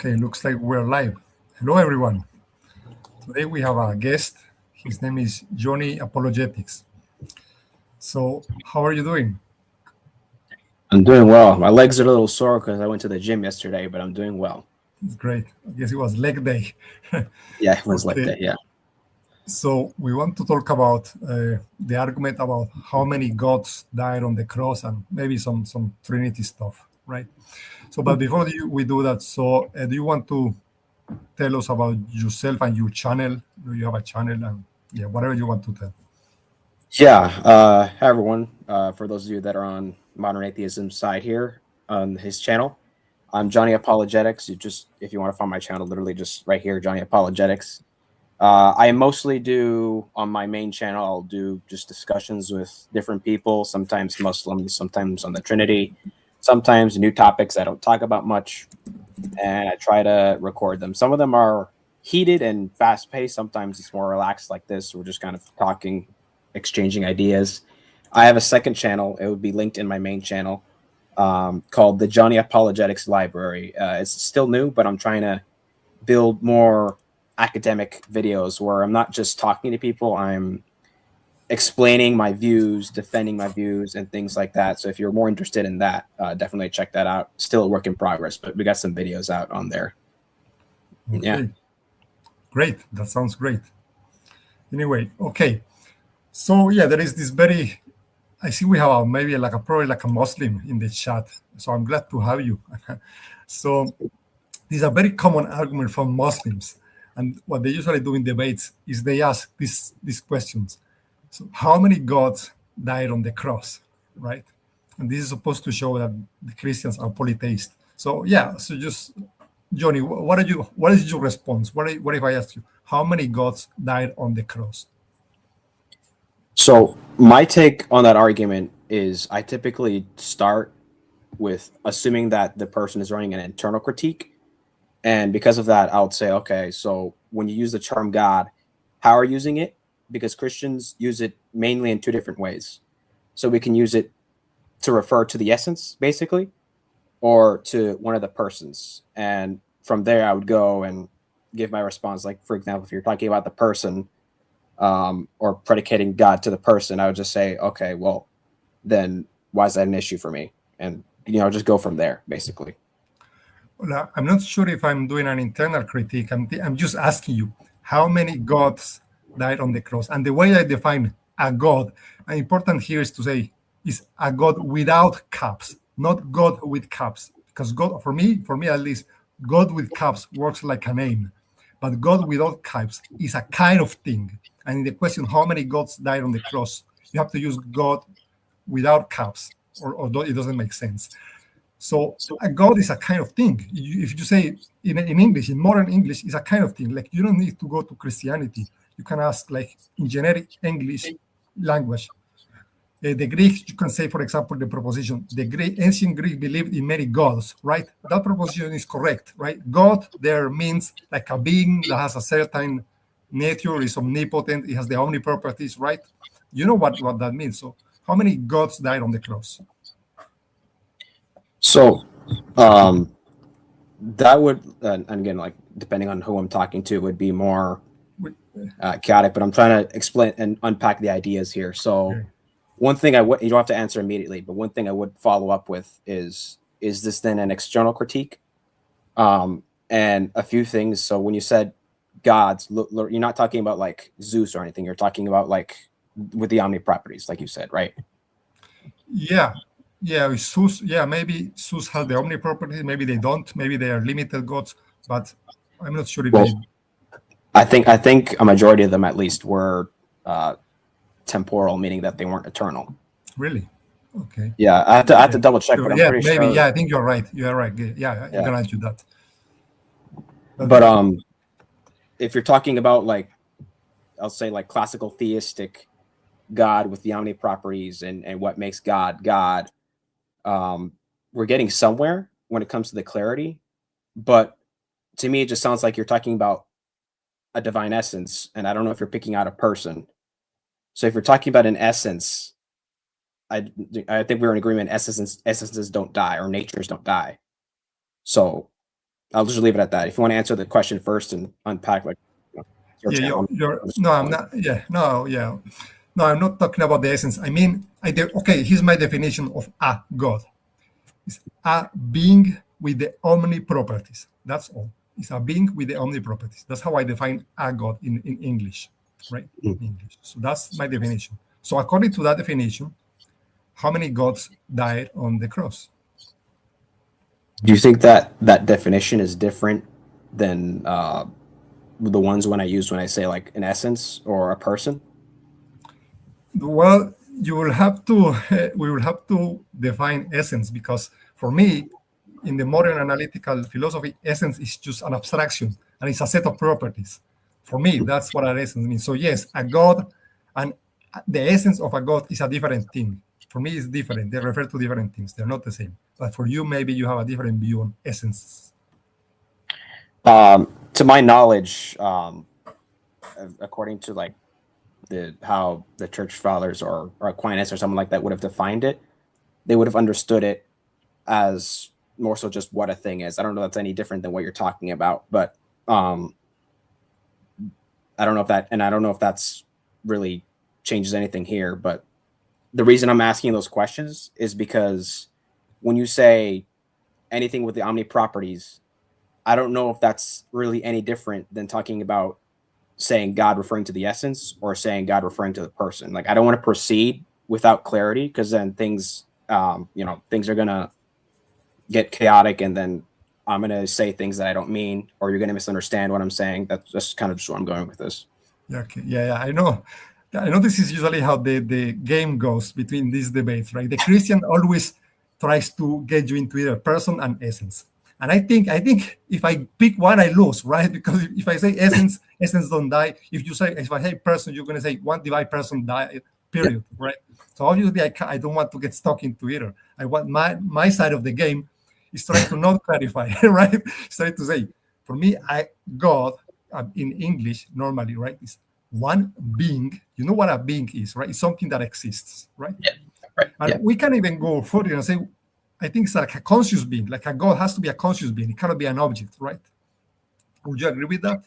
Okay, looks like we're live. Hello, everyone. Today we have a guest. His name is Johnny Apologetics. So, how are you doing? I'm doing well. My legs are a little sore because I went to the gym yesterday, but I'm doing well. It's great. I guess it was leg day. Yeah, it was like Okay, that. Yeah. so we want to talk about the argument about how many gods died on the cross and maybe some Trinity stuff, right? So, but before we do that, so do you want to tell us about yourself and your channel? Do you have a channel and yeah, whatever you want to tell? Yeah. Hi, everyone. For those of you that are on Modern Atheism side here on his channel, I'm Johnny Apologetics. If you want to find my channel, literally just right here, Johnny Apologetics. I mostly do on my main channel, I'll do just discussions with different people, sometimes Muslims, sometimes on the Trinity, sometimes new topics I don't talk about much. And I try to record them. Some of them are heated and fast paced. Sometimes it's more relaxed like this. We're just kind of talking, exchanging ideas. I have a second channel. It would be linked in my main channel called the Johnny Apologetics Library. It's still new, but I'm trying to build more academic videos where I'm not just talking to people. I'm explaining my views, defending my views, and things like that. So if you're more interested in that, definitely check that out. Still a work in progress, but we got some videos out on there. Yeah. Okay, great. That sounds great. Anyway, okay. So yeah, there is this very. I see we have maybe like a probably like a Muslim in the chat. So I'm glad to have you. So this is a very common argument from Muslims, and what they usually do in debates is they ask these questions. So how many gods died on the cross, right? And this is supposed to show that the Christians are polytheist. So yeah, so just Johnny, what is your response? What if I ask you how many gods died on the cross? So my take on that argument is I typically start with assuming that the person is running an internal critique. And because of that, I would say, okay, so when you use the term God, how are you using it? Because Christians use it mainly in two different ways. So we can use it to refer to the essence, basically, or to one of the persons. And from there, I would go and give my response. Like, for example, if you're talking about the person or predicating God to the person, I would just say, okay, well, then why is that an issue for me? And, just go from there, basically. Well, I'm not sure if I'm doing an internal critique. I'm just asking you how many gods died on the cross. And the way I define a god, and important here is to say, is a god without caps, not God with caps. Because God, for me at least, God with caps works like a name, but God without caps is a kind of thing. And in the question, how many gods died on the cross, you have to use God without caps, or it doesn't make sense. So a God is a kind of thing. If you say in English, in modern English, is a kind of thing. Like you don't need to go to Christianity. You can ask like in generic English language. The Greeks, you can say, for example, the proposition, ancient Greek believed in many gods, right? That proposition is correct, right? God there means like a being that has a certain nature, is omnipotent, it has the omni properties, right? You know what that means. So how many gods died on the cross? So that would, and again, like depending on who I'm talking to, would be more chaotic. But I'm trying to explain and unpack the ideas here. So Okay. one thing you don't have to answer immediately, but one thing I would follow up with is this then an external critique? And a few things. So when you said gods, you're not talking about like Zeus or anything. You're talking about like with the omni properties, like you said, right? Yeah, yeah, Zeus. Yeah, maybe Zeus has the omni property. Maybe they don't. Maybe they are limited gods. But I'm not sure if Well, they I think a majority of them at least were temporal, meaning that they weren't eternal. really. Okay. Yeah, I have to double check, So, but I'm yeah, pretty maybe. sure. Yeah, I think you're right. You are right. Yeah, I'm Yeah, gonna ask you that. But but if you're talking about like, I'll say like classical theistic God with the omni properties and what makes God God, we're getting somewhere when it comes to the clarity. But to me, it just sounds like you're talking about a divine essence, and I don't know if you're picking out a person. So if you're talking about an essence, I I think we're in agreement. Essences don't die, or natures don't die. So I'll just leave it at that. If you want to answer the question first and unpack, like, your Yeah, channel, no, I'm not. Yeah, no, yeah, no, I'm not talking about the essence. I mean, okay, here's my definition of a God. It's a being with the omni properties. That's all. It's a being with the omni properties. That's how I define a God in English, right? In English. So that's my definition. So according to that definition, how many gods died on the cross? do you think that that definition is different than the ones when I say like an essence or a person? Well, you will have to we will have to define essence, because for me, in the modern analytical philosophy, essence is just an abstraction and it's a set of properties. For me, that's what an essence means. So yes, a God and the essence of a God is a different thing. For me, it's different. They refer to different things. They're not the same. But for you, maybe you have a different view on essence. To my knowledge, according to like how the church fathers or Aquinas or something like that would have defined it, they would have understood it as more so just what a thing is. I don't know if that's any different than what you're talking about, but I don't know if that, and I don't know if that's really changes anything here. But the reason I'm asking those questions is because when you say anything with the omni properties, I don't know if that's really any different than talking about saying God referring to the essence or saying God referring to the person. Like, I don't want to proceed without clarity, because then things, things are gonna get chaotic, and then I'm gonna say things that I don't mean, or you're gonna misunderstand what I'm saying. That's kind of just where I'm going with this. Yeah, okay. Yeah, I know. I know this is usually how the game goes between these debates, right? The Christian always tries to get you into either person and essence. And I think if I pick one, I lose, right? Because if I say essence, essence don't die. If I say person, you're going to say one divine person die, period, right? So obviously I don't want to get stuck into either. I want my side of the game is trying to not clarify, right? It's trying to say, for me, God in English normally, right, is one being. You know what a being is, right? It's something that exists, right? Yeah. Right. And we can even go further and say, I think it's like a conscious being, like a God has to be a conscious being. It cannot be an object, right? Would you agree with that?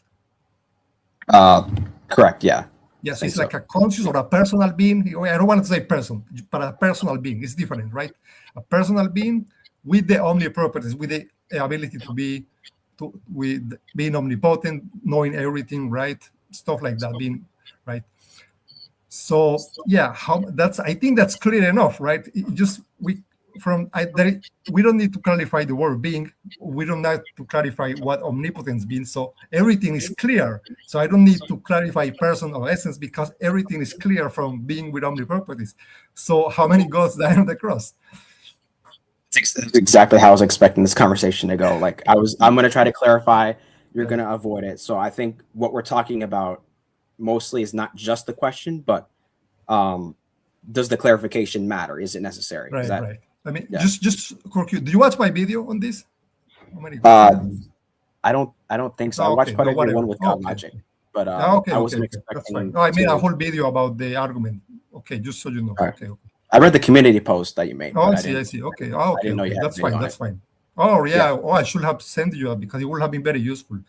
Correct. Yeah. Yes, it's like a conscious or a personal being. I don't want to say person, but a personal being is different, right? A personal being with the omni properties, with the ability with being omnipotent, knowing everything, right? Stuff like that, being right. So yeah, I think that's clear enough, right? We don't need to clarify the word being. We don't have to clarify what omnipotence means. So everything is clear. So I don't need to clarify person or essence, because everything is clear from being with omniproperties. So how many gods died on the cross? That's exactly how I was expecting this conversation to go. Like, I'm going to try to clarify. You're going to avoid it. So I think what we're talking about mostly is not just the question, but does the clarification matter? Is it necessary? Right. I mean, just do you watch my video on this? I don't think so. I watched part of your one with God Logic, but I wasn't expecting. No, I made a whole video about the argument. Okay, just so you know. Right. Okay. I read the community post that you made. Oh, I see. Okay. Oh, okay. That's fine. Oh, yeah. Oh, I should have sent you that, because it would have been very useful.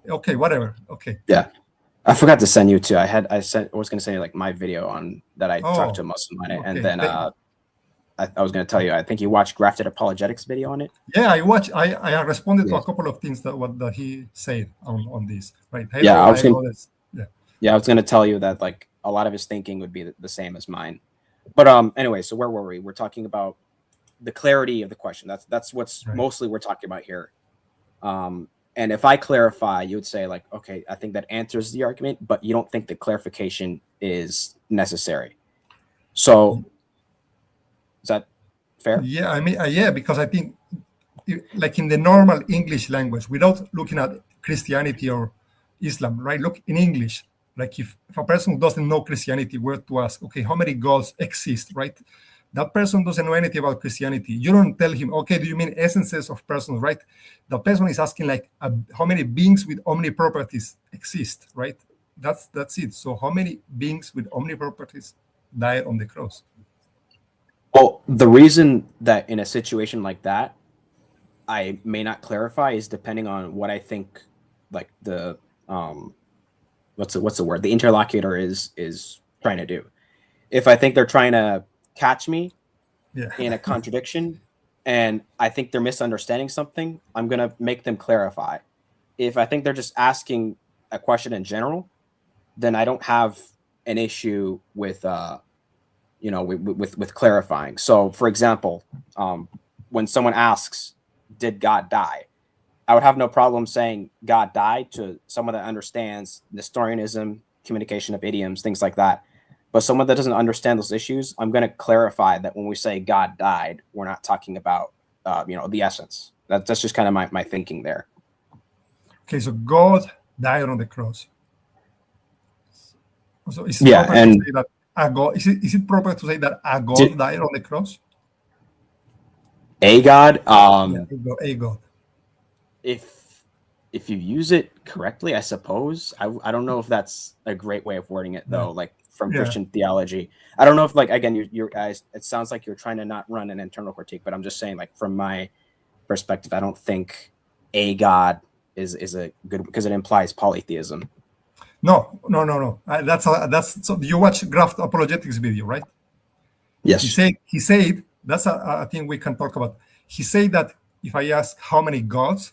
Okay, whatever. Okay. Yeah. I forgot to send you too. I was going to send you like my video on that I talked to a Muslim on it. Okay. And then I was going to tell you, I think you watched Grafted Apologetics video on it. Yeah, I watched. I responded to a couple of things that he said on this. Right. I was going to tell you that like a lot of his thinking would be the same as mine. But anyway, so where were we? We're talking about the clarity of the question. That's what's mostly we're talking about here. And if I clarify, you would say like, okay, I think that answers the argument, but you don't think the clarification is necessary. So is that fair? Yeah, I mean, because I think like in the normal English language, without looking at Christianity or Islam, right? Look in English, like if a person who doesn't know Christianity were to ask, okay, how many gods exist, right? That person doesn't know anything about Christianity. You don't tell him, okay, do you mean essences of persons, right? The person is asking like, how many beings with omni-properties exist, right? That's it. So how many beings with omni-properties died on the cross? Well, the reason that in a situation like that, I may not clarify is depending on what I think, like the what's the word, the interlocutor is trying to do. If I think they're trying to catch me Yeah. in a contradiction and I think they're misunderstanding something, I'm gonna make them clarify. If I think they're just asking a question in general, then I don't have an issue with with clarifying. So, for example, when someone asks, "Did God die?" I would have no problem saying God died to someone that understands Nestorianism, communication of idioms, things like that. But someone that doesn't understand those issues, I'm going to clarify that when we say God died, we're not talking about the essence. That's just kind of my thinking there. Okay, so God died on the cross. So is it Yeah, proper to and say that a God? Is it proper to say that a God died on the cross? a God, Yeah, a God. if you use it correctly, I suppose. I don't know if that's a great way of wording it though. Like from Yeah. Christian theology, I don't know if, like, again, you guys, it sounds like you're trying to not run an internal critique, but I'm just saying, like, from my perspective, I don't think a God is a good, because it implies polytheism. No. That's so you watch Graft Apologetics video, right? Yes. He said that's a thing we can talk about. He said that if I ask how many gods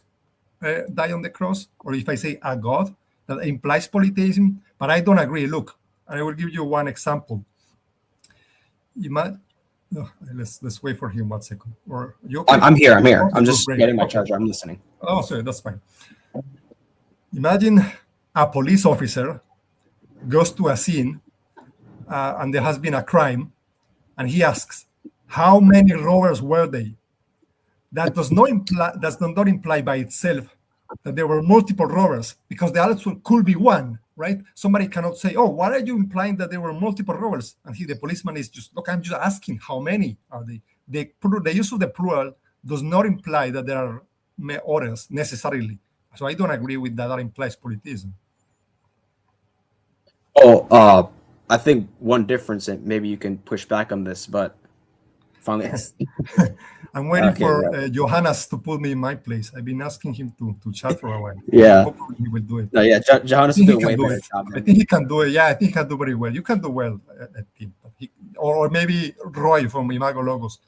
die on the cross, or if I say a God, that implies polytheism. But I don't agree. Look, I will give you one example. Let's wait for him 1 second. Or you okay? I'm here. I'm here. Okay, I'm good, just great. getting my Okay. charger. I'm listening. Oh, sorry, that's fine. Imagine a police officer goes to a scene and there has been a crime, and he asks, "How many robbers were they?" Does not imply by itself that there were multiple robbers, because the answer could be one, right? Somebody cannot say, "Oh, why are you implying that there were multiple robbers?" And the policeman is just, "Look, I'm just asking how many are they." The use of the plural does not imply that there are others necessarily. So I don't agree with that. That implies polytheism. Oh, I think one difference, and maybe you can push back on this, but finally, I'm waiting okay, for yeah. Johannes to put me in my place. I've been asking him to chat for a while. Yeah. Hopefully he will do it. No, yeah, Johannes will do a way better job I than think me. he can do it. Yeah, I think he can do very well. You can do well at team, but or maybe Roy from Imago Logos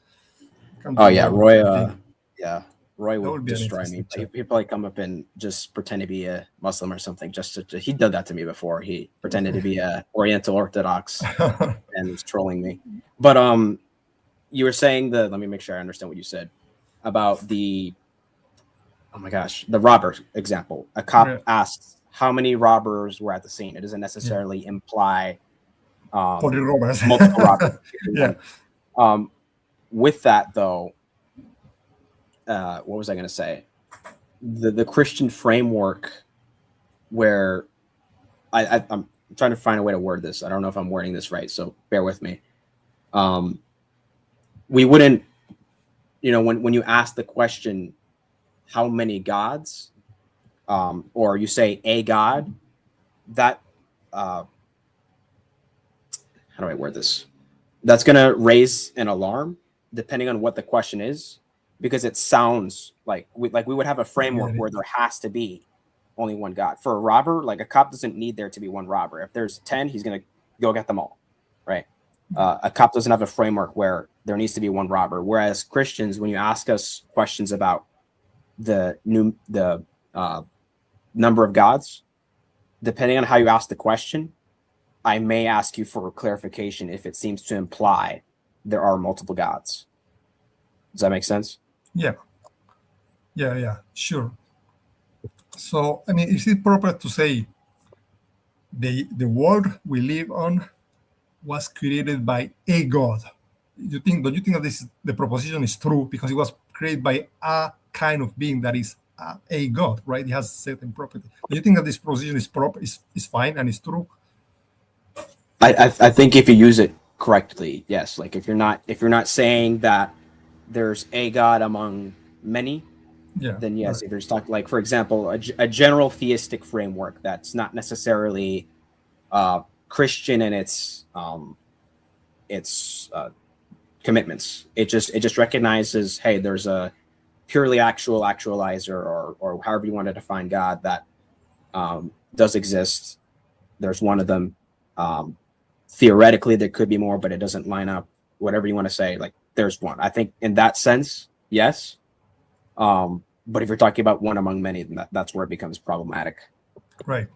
can do Oh yeah, well. Roy. I think Yeah, Roy that would would be an destroy me. interesting chat. He'd probably come up and just pretend to be a Muslim or something. He did that to me before. He pretended to be a Oriental Orthodox and was trolling me. But you were saying let me make sure I understand what you said about the, oh my gosh, the robber example. A cop Yeah. asks how many robbers were at the scene. It doesn't necessarily imply Poly robbers. multiple robbers. Yeah. With that though, what was I going to say? The Christian framework, where I'm trying to find a way to word this. I don't know if I'm wording this right, so bear with me. We wouldn't, when you ask the question, how many gods, or you say a god, that how do I word this? That's going to raise an alarm depending on what the question is, because it sounds like we would have a framework where there has to be only one God. For a robber, like, a cop doesn't need there to be one robber. If there's 10, he's going to go get them all, right? A cop doesn't have a framework where there needs to be one robber. Whereas Christians, when you ask us questions about the number of gods, depending on how you ask the question, I may ask you for clarification if it seems to imply there are multiple gods. Does that make sense? Yeah, sure. So, I mean, is it proper to say the world we live on was created by a God? Don't you think that the proposition is true because it was created by a kind of being that is a God, right? It has certain property. Do you think that this proposition is proper, is fine and is true? I think if you use it correctly, yes. Like, if you're not saying that there's a God among many, then yes. Right. If you're talking, like, for example, a general theistic framework that's not necessarily Christian in its commitments. It just recognizes, hey, there's a purely actualizer, or however you want to define God, that does exist. There's one of them. Theoretically, there could be more, but it doesn't line up. Whatever you want to say, like there's one. I think in that sense, yes. But if you're talking about one among many, then that's where it becomes problematic. Right.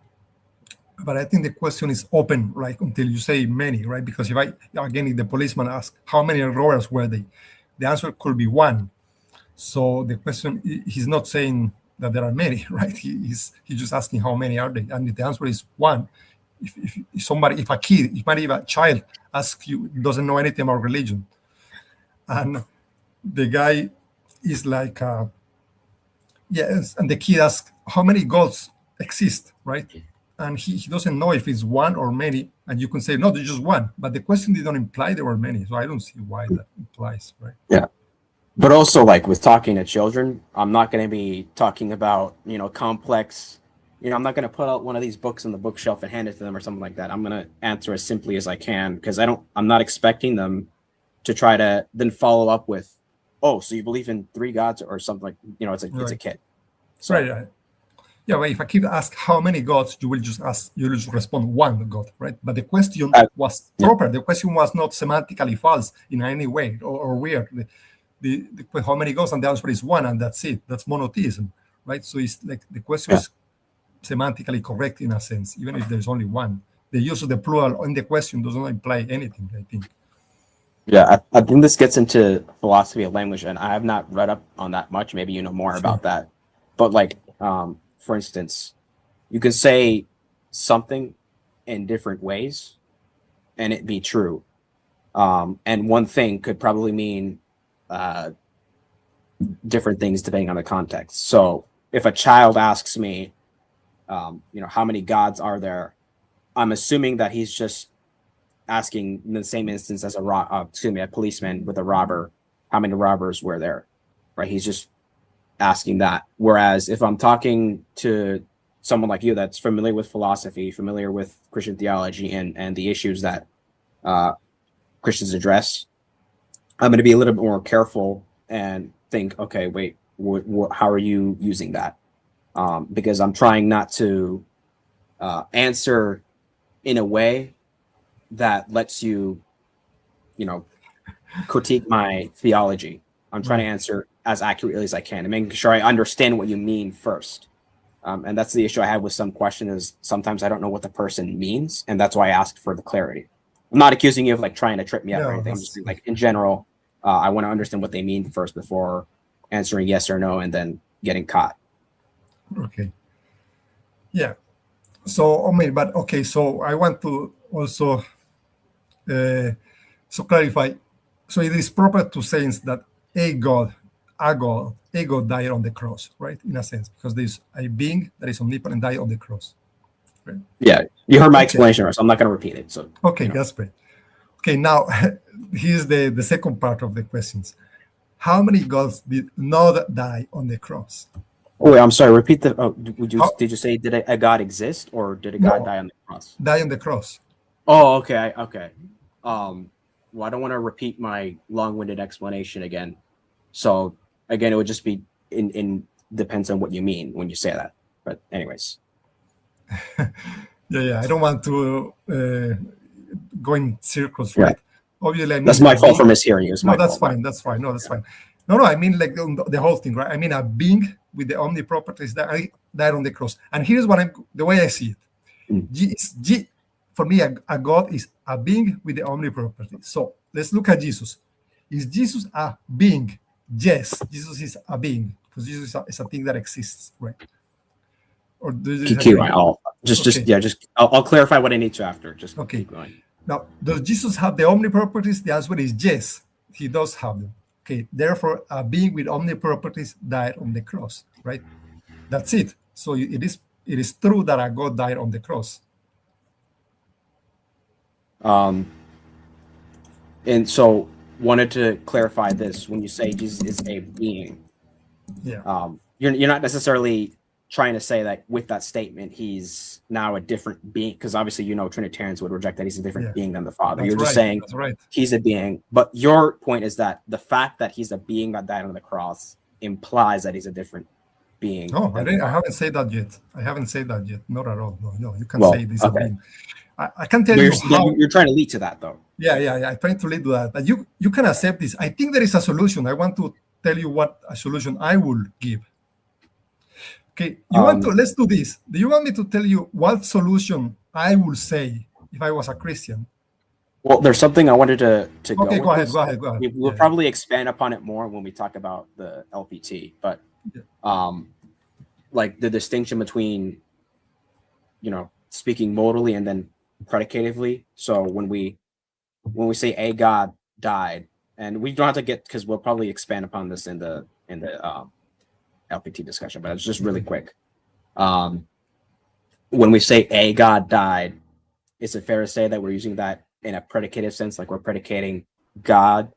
But I think the question is open, right, until you say many, right? Because if the policeman asks, how many robbers were they? The answer could be one. So the question, he's not saying that there are many, right? He's just asking how many are they? And if the answer is one, if a kid, if maybe a child asks you, doesn't know anything about religion, and the guy is like, yes, and the kid asks, how many gods exist, right? And he doesn't know if it's one or many, and you can say, no, there's just one. But the question didn't imply there were many, so I don't see why that implies, right? Yeah. But also, like with talking to children, I'm not going to be talking about, complex, I'm not going to put out one of these books on the bookshelf and hand it to them or something like that. I'm going to answer as simply as I can, because I'm not expecting them to try to then follow up with, oh, so you believe in 3 gods or something like, it's a kid. So, right. Yeah, well, if a kid asks how many gods, you will just respond one god, right? But the question was proper. The question was not semantically false in any way or weird. The how many gods, and the answer is one, and that's it. That's monotheism, right? So it's like the question is semantically correct in a sense, even if there's only one. The use of the plural in the question doesn't imply anything, I think. Yeah, I think this gets into philosophy of language, and I have not read up on that much. Maybe you know more about that. But like, for instance, you can say something in different ways and it be true. And one thing could probably mean different things depending on the context. So if a child asks me, how many gods are there? I'm assuming that he's just asking in the same instance as a policeman with a robber, how many robbers were there, right? He's just asking that. Whereas if I'm talking to someone like you that's familiar with philosophy, familiar with Christian theology and the issues that Christians address, I'm going to be a little bit more careful and think, okay, wait, how are you using that? Because I'm trying not to answer in a way that lets you, critique my theology. I'm trying to answer as accurately as I can and making sure I understand what you mean first. And that's the issue I have with some questions is sometimes I don't know what the person means, and that's why I asked for the clarity. I'm not accusing you of like trying to trip me up or anything. I'm just like in general, I want to understand what they mean first before answering yes or no and then getting caught. Okay. Yeah. So, so I want to also clarify. So it is proper to say that a God died on the cross, right? In a sense, because there's a being that is omnipotent died on the cross. Right? Yeah, you heard my explanation, so I'm not going to repeat it. So that's great. Okay, now here's the second part of the questions. How many gods did not die on the cross? Oh, wait, I'm sorry. Repeat the. Did you say did a God exist or did a God die on the cross? Die on the cross. Oh, okay. Well, I don't want to repeat my long-winded explanation again. So again, it would just be in depends on what you mean when you say that. But anyways. I don't want to go in circles, right? Obviously, I mean, that's my fault for mishearing you. That's fine. That's fine. No, that's fine. No, I mean like the whole thing, right? I mean a being with the omni properties that died on the cross. And here's the way I see it. For me, a God is a being with the omni properties. So let's look at Jesus. Is Jesus a being? Yes, Jesus is a being because Jesus is a thing that exists, right? Or I'll clarify what I need to after. Just keep going. Now, does Jesus have the omni properties? The answer is yes, he does have them. Okay, therefore, a being with omni properties died on the cross, right? That's it. So it is true that a God died on the cross. And so wanted to clarify this when you say Jesus is a being. You're not necessarily trying to say that with that statement he's now a different being, because obviously Trinitarians would reject that he's a different being than the Father. You're just saying he's a being, but your point is that the fact that he's a being that died on the cross implies that he's a different being. No, than we I are. haven't said that yet. I haven't said that yet. Not at all. No, no. You can Well, say this a okay. being. I can tell But you how. you're trying to lead to that, though. Yeah. I'm trying to lead to that. But you can accept this. I think there is a solution. I want to tell you what a solution I will give. Okay, let's do this. Do you want me to tell you what solution I would say if I was a Christian? Well, there's something I wanted to Okay, go go with ahead. this. We'll probably expand upon it more when we talk about the LPT, but like the distinction between, speaking modally and then predicatively. So when we say a God died, and we don't have to get, because we'll probably expand upon this in the LPT discussion, but it's just really quick. When we say a God died, is it fair to say that we're using that in a predicative sense, like we're predicating God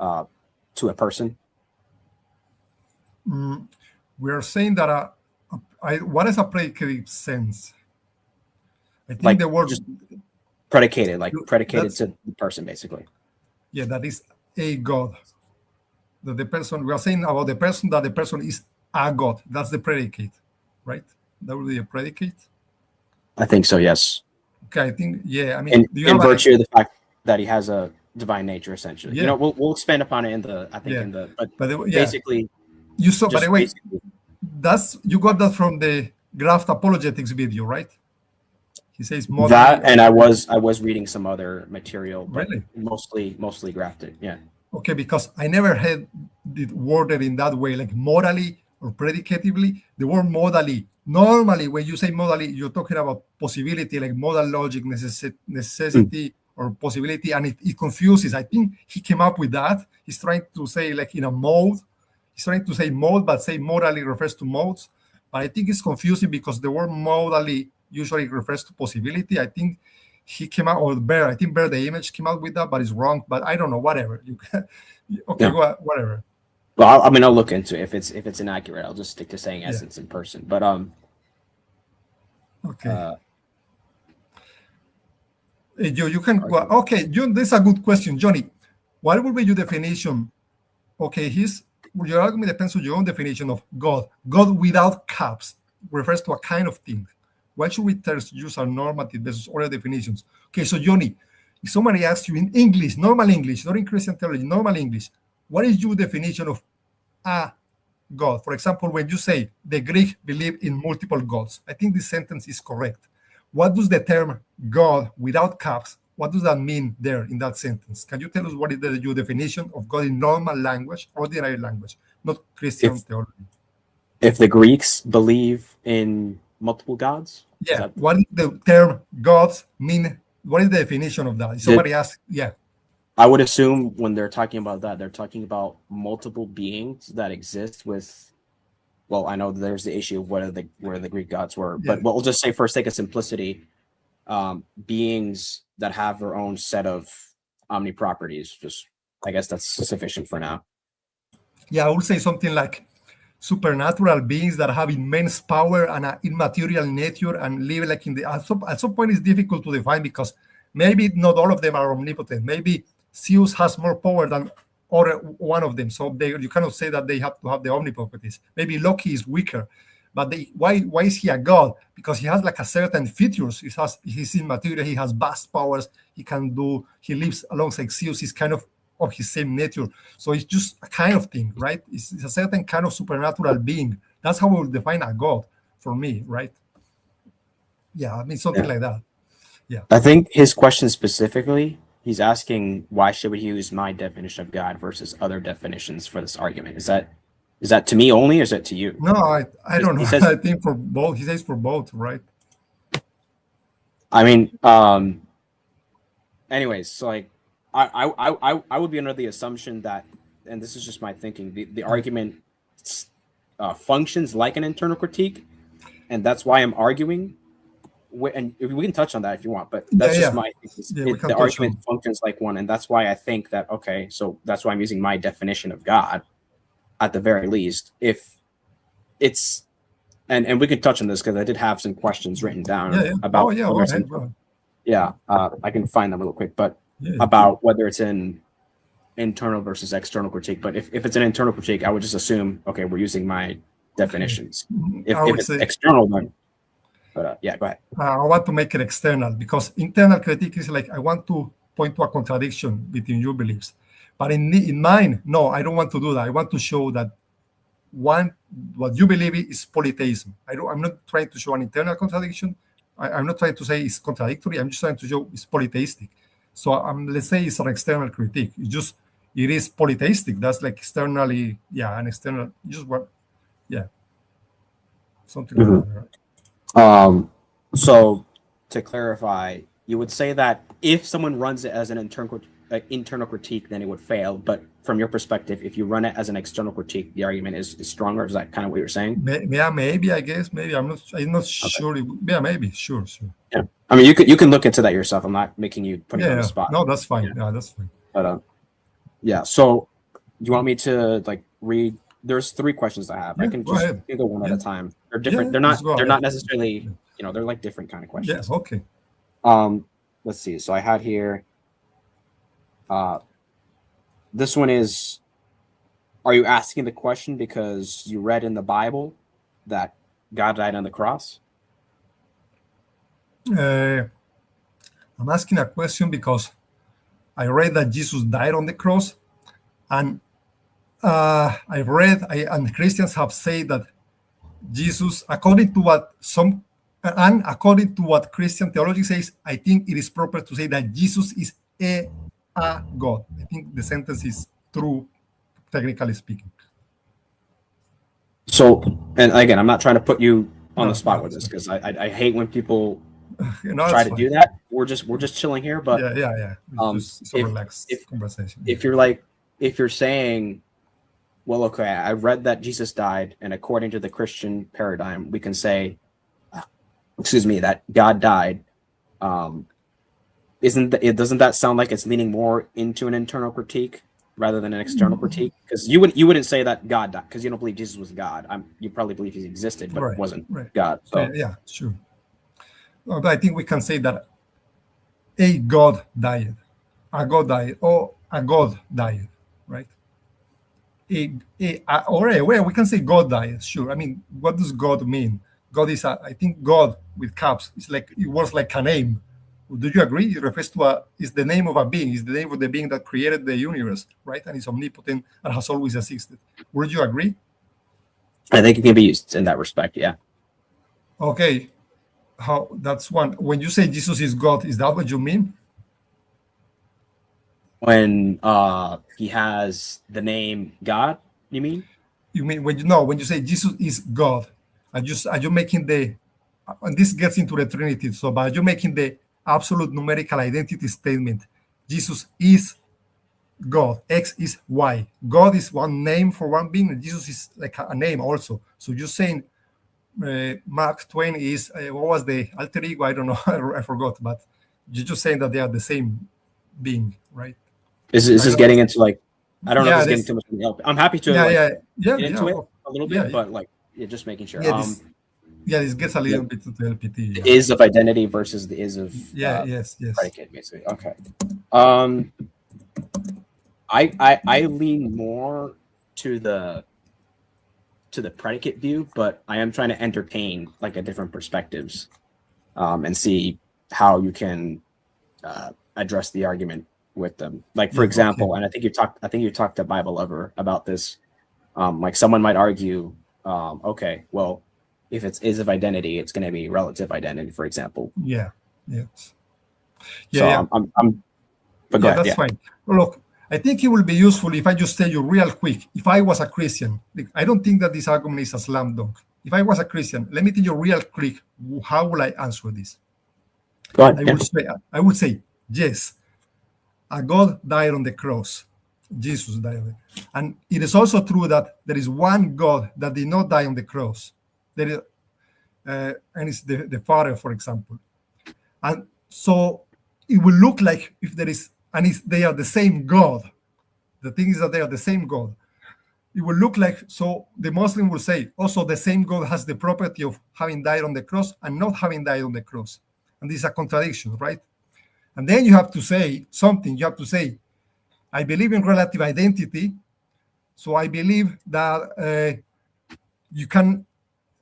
to a person? We are saying that what is a predicative sense? I think Like the word just predicated, like predicated that's- to the person, basically. yeah, that is a God. That the person, we are saying about the person, that the person is a God. That's the predicate, right? That would be a predicate. I think so, yes. Okay, I think, yeah. I mean, In virtue of the fact that he has a divine nature, essentially. Yeah. We'll expand upon it basically. You saw, by the way, basically, you got that from the graft apologetics video, right? He says that, and I was reading some other material, but really mostly grafted. Yeah. Okay, because I never had it worded in that way, like morally or predicatively. The word modally, normally when you say modally, you're talking about possibility, like modal logic, necessity or possibility, and it confuses. I think he came up with that. He's trying to say like in a mode. He's trying to say mode, but say modally refers to modes. But I think it's confusing because the word modally usually refers to possibility. I think he came out, or Bear, I think Bear the Image came out with that, but it's wrong. But I don't know, whatever. Okay, yeah. Go ahead, whatever. Well, I'll look into it. If it's inaccurate, I'll just stick to saying essence in person. But okay. You can go. Okay, this is a good question, Johnny. What would be your definition? Okay, your argument depends on your own definition of God. God without caps refers to a kind of thing. Why should we use our normative versus other definitions? Okay, so Johnny, if somebody asks you in English, normal English, not in Christian theology, normal English, what is your definition of a God? For example, when you say the Greek believe in multiple gods, I think this sentence is correct. What does the term God without caps, what does that mean there in that sentence? Can you tell us what is your definition of God in normal language, ordinary language, not Christian theology? If the Greeks believe in multiple gods? Yeah. What does the term gods mean? What is the definition of that? Somebody asked, yeah. I would assume when they're talking about that, they're talking about multiple beings that exist with, well, I know there's the issue of where the Greek gods were, but we'll just say for sake of simplicity, beings that have their own set of omni-properties. Just, I guess that's sufficient for now. Yeah, I would say something like supernatural beings that have immense power and an immaterial nature and live like in the at some point it's difficult to define because maybe not all of them are omnipotent. Maybe Zeus has more power than one of them, so you cannot say that they have to have the omnipotence. Maybe Loki is weaker, but why is he a god? Because he has like a certain features. He's immaterial. He has vast powers. He lives alongside Zeus. He's kind of his same nature. So it's just a kind of thing, right? It's a certain kind of supernatural being. That's how we will define a god for me, right? Yeah, I mean, something like that. Yeah. I think his question specifically, he's asking, why should we use my definition of God versus other definitions for this argument? Is that to me only, or is that to you? No, I don't know. I think for both. He says for both, right? I mean, anyways, so like, I would be under the assumption that, and this is just my thinking, the argument functions like an internal critique, and that's why I'm arguing. And we can touch on that if you want, but that's just my the argument functions like one, and that's why I think that, okay, so that's why I'm using my definition of God at the very least. If it's and we can touch on this because I did have some questions written down about I can find them real quick, but about whether it's in internal versus external critique. But if it's an internal critique, I would just assume, okay, we're using my definitions. I If would it's say external, then, but yeah, go ahead. I want to make it external, because internal critique is like I want to point to a contradiction between your beliefs. But in mine, no, I don't want to do that. I want to show that what you believe is polytheism. I'm not trying to show an internal contradiction. I'm not trying to say it's contradictory. I'm just trying to show it's polytheistic. So let's say it's an external critique. It is polytheistic. That's like externally, an external. Just what, something like that. Right? So to clarify, you would say that if someone runs it as an internal critique, then it would fail. But from your perspective, if you run it as an external critique, the argument is stronger. Is that kind of what you're saying? Maybe, I guess. Maybe I'm not sure. Maybe. Sure. Yeah. I mean, you can look into that yourself. I'm not making you put it on the spot. No, that's fine. Yeah, that's fine. But yeah. So you want me to like read? There's 3 questions I have. I can just go one at a time. They're different. They're not necessarily. They're like different kind of questions. Yeah. Okay. Let's see. So I had here. This one is, are you asking the question because you read in the Bible that God died on the cross? I'm asking a question because I read that Jesus died on the cross, and and Christians have said that Jesus, according to what Christian theology says, I think it is proper to say that Jesus is a God. I think the sentence is true, technically speaking. So, and again, I'm not trying to put you on the spot with this, because I hate when people try to do that. We're just chilling here, but It's a relaxed conversation. If you're saying, well, okay, I read that Jesus died, and according to the Christian paradigm, we can say, that God died. Doesn't that sound like it's leaning more into an internal critique rather than an external critique? Because you wouldn't say that God died because you don't believe Jesus was God. You probably believe he existed, but wasn't God. So yeah, sure. But I think we can say that a God died, or a God died, right? Well, we can say God died, sure. I mean, what does God mean? God is I think God with caps. It was like a name. Do you agree? It refers to is the name of a being, is the name of the being that created the universe, right? And is omnipotent and has always existed. Would you agree? I think it can be used in that respect, yeah. Okay. That's one. When you say Jesus is God, is that what you mean? When he has the name God, you mean? You mean when you say Jesus is God, are you making and this gets into the Trinity, but are you making the absolute numerical identity statement? Jesus is God, X is Y. God is one name for one being, and Jesus is like a name also. So you're saying Mark Twain is, what was the alter ego? I don't know, I forgot, but you're just saying that they are the same being, right? Is this getting into like, I don't know if it's getting too much. I'm happy to get into it a little bit, but like, just making sure. This gets a little bit to the LPT. The is of identity versus the is of yes. predicate, basically. Okay. I lean more to the predicate view, but I am trying to entertain like a different perspectives, and see how you can address the argument with them. Like for example, and I think you talked to Bible Lover about this. Like someone might argue, okay, well, if it's is of identity, it's going to be relative identity, for example. Yes. So I'm but go ahead, that's fine. Well, look, I think it will be useful if I just tell you real quick. If I was a Christian, I don't think that this argument is a slam dunk. If I was a Christian, let me tell you real quick, how will I answer this? Go ahead. I would say, yes, a God died on the cross. Jesus died on it. And it is also true that there is one God that did not die on the cross. There is, and it's the Father, for example. And so it will look like if there is, and they are the same God. The thing is that they are the same God. It will look like, so the Muslim will say, also the same God has the property of having died on the cross and not having died on the cross. And this is a contradiction, right? And then you have to say something. You have to say, I believe in relative identity. So I believe that you can,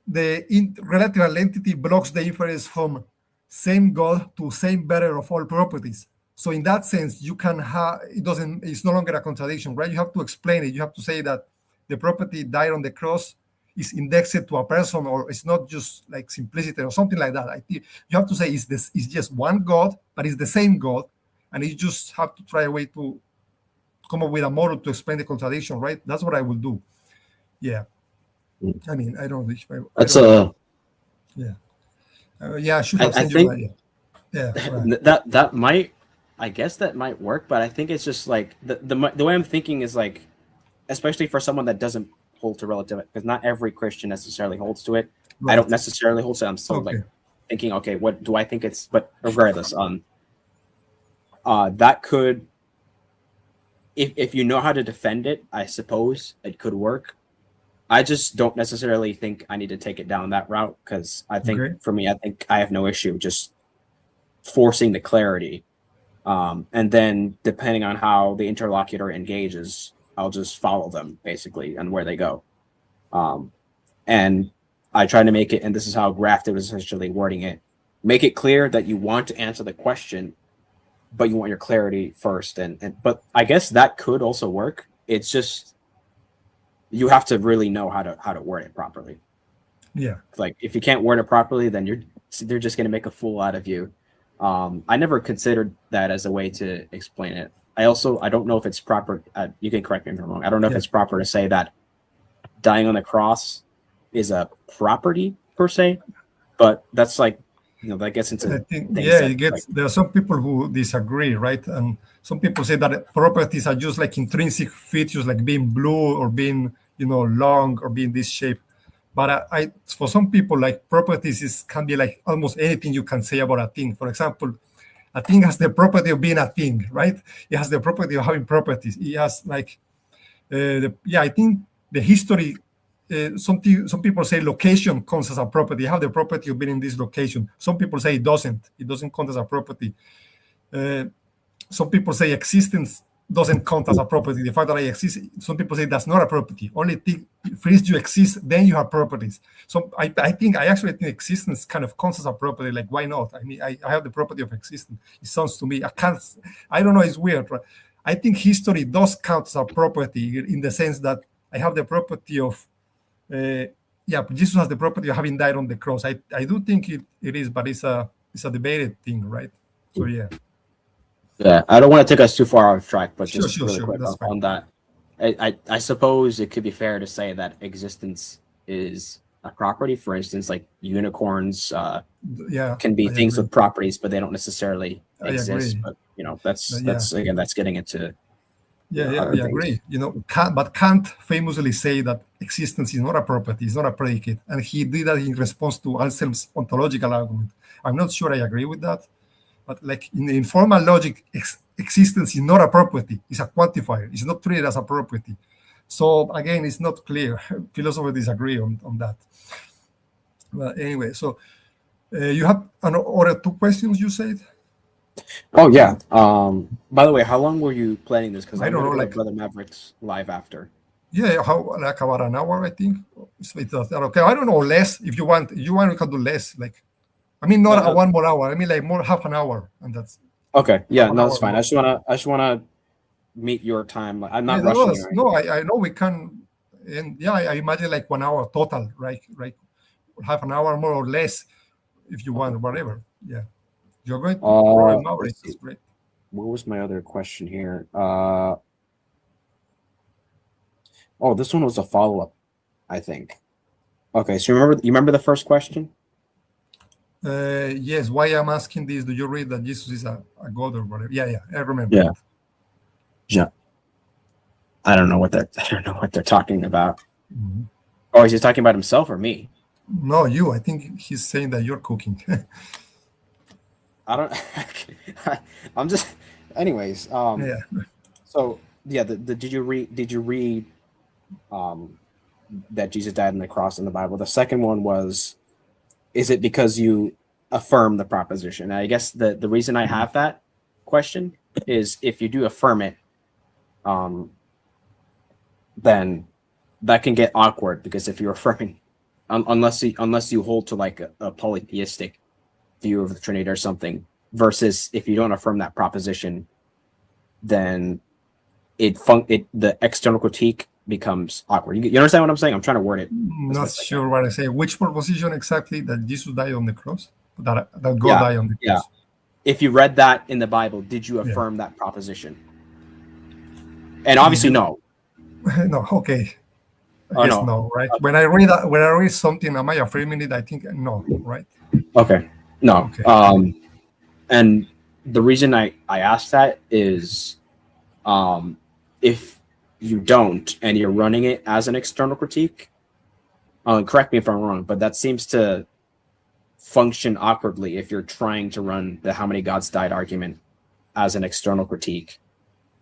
relative identity blocks the inference from same God to same bearer of all properties. So in that sense, you can have, it's no longer a contradiction, right? You have to explain it. You have to say that the property died on the cross is indexed to a person, or it's not just like simplicity or something like that. I think you have to say it's just one God, but it's the same God, and you just have to try a way to come up with a model to explain the contradiction, right? That's what I will do. Yeah. I mean, I don't know if I That's don't know. a. Yeah. Yeah, I should have I sent you think that. Yeah. Right. that might. I guess that might work, but I think it's just like the way I'm thinking is like, especially for someone that doesn't hold to relative, because not every Christian necessarily holds to it. Right. I don't necessarily hold to it. I'm still like thinking, okay, what do I think it's? But regardless, that could, if you know how to defend it, I suppose it could work. I just don't necessarily think I need to take it down that route, because I think for me, I think I have no issue just forcing the clarity. And then depending on how the interlocutor engages, I'll just follow them basically and where they go. And I try to make it, and this is how Grafted was essentially wording it, make it clear that you want to answer the question, but you want your clarity first. But I guess that could also work. It's just, you have to really know how to word it properly. Yeah. Like if you can't word it properly, then they're just going to make a fool out of you. I never considered that as a way to explain it. I don't know if it's proper. You can correct me if I'm wrong. I don't know if it's proper to say that dying on the cross is a property per se, but that's like, that gets into. I think, it gets. There are some people who disagree, right? And some people say that properties are just like intrinsic features, like being blue or being, long or being this shape. But for some people, like properties can be like almost anything you can say about a thing. For example, a thing has the property of being a thing, right? It has the property of having properties. It has like, I think the history. Some people say location counts as a property. You have the property of being in this location. Some people say it doesn't. It doesn't count as a property. Some people say existence doesn't count as a property. The fact that I exist, some people say that's not a property. Only thing, first you exist, then you have properties. So I actually think existence kind of counts as a property. Like, why not? I mean, I have the property of existence. It sounds to me, I don't know, it's weird. Right? I think history does count as a property in the sense that I have the property of, Jesus has the property of having died on the cross. I do think it is, but it's a debated thing, right? So yeah. Yeah, I don't want to take us too far off track, but just really quick That's on that. I suppose it could be fair to say that existence is a property. For instance, like unicorns can be things with properties, but they don't necessarily exist. But that's again, that's getting into. I agree. But Kant famously say that existence is not a property, it's not a predicate, and he did that in response to Anselm's ontological argument. I'm not sure I agree with that, but like in the informal logic, existence is not a property; it's a quantifier. It's not treated as a property. So again, it's not clear. Philosophers disagree on that. But anyway, so you have another 2 questions. You said. Oh yeah. By the way, how long were you planning this? Because I don't know, like Brother Maverick's live after. Yeah, like about an hour, I think. Okay, I don't know, less. If you want, we can do less. Like, I mean, not 1 more hour. I mean, like more half an hour, and that's okay. Yeah, no, that's fine. More. I just wanna meet your time. I'm not rushing you. No, I know we can, and I imagine like 1 hour total, right? Half an hour more or less, if you want, whatever. Yeah. You're going to that's great. What was my other question here? This one was a follow-up, I think. Okay, so you remember the first question? Yes. Why I'm asking this? Do you read that Jesus is a God or whatever? Yeah, I remember. Yeah. I don't know what they're talking about. Mm-hmm. Oh, is he talking about himself or me? No, you. I think he's saying that you're cooking. I don't. I'm just. Anyways. So did you read that Jesus died on the cross in the Bible? The second one was, is it because you affirm the proposition? And I guess the reason I have that question is if you do affirm it, then that can get awkward, because if you're affirming, unless you hold to like a polytheistic view of the Trinity or something, versus if you don't affirm that proposition, then the external critique becomes awkward. You understand what I'm saying? I'm trying to word it. Not sure what I say. Which proposition exactly? That Jesus died on the cross? That God Yeah, died on the yeah. cross? If you read that in the Bible, did you affirm that proposition? And obviously, no. No. Okay. I guess no. no, right? When I read something, am I affirming it? I think no, right? Okay. No. Okay. And the reason I asked that is, if you don't and you're running it as an external critique, correct me if I'm wrong, but that seems to function awkwardly if you're trying to run the how many gods died argument as an external critique.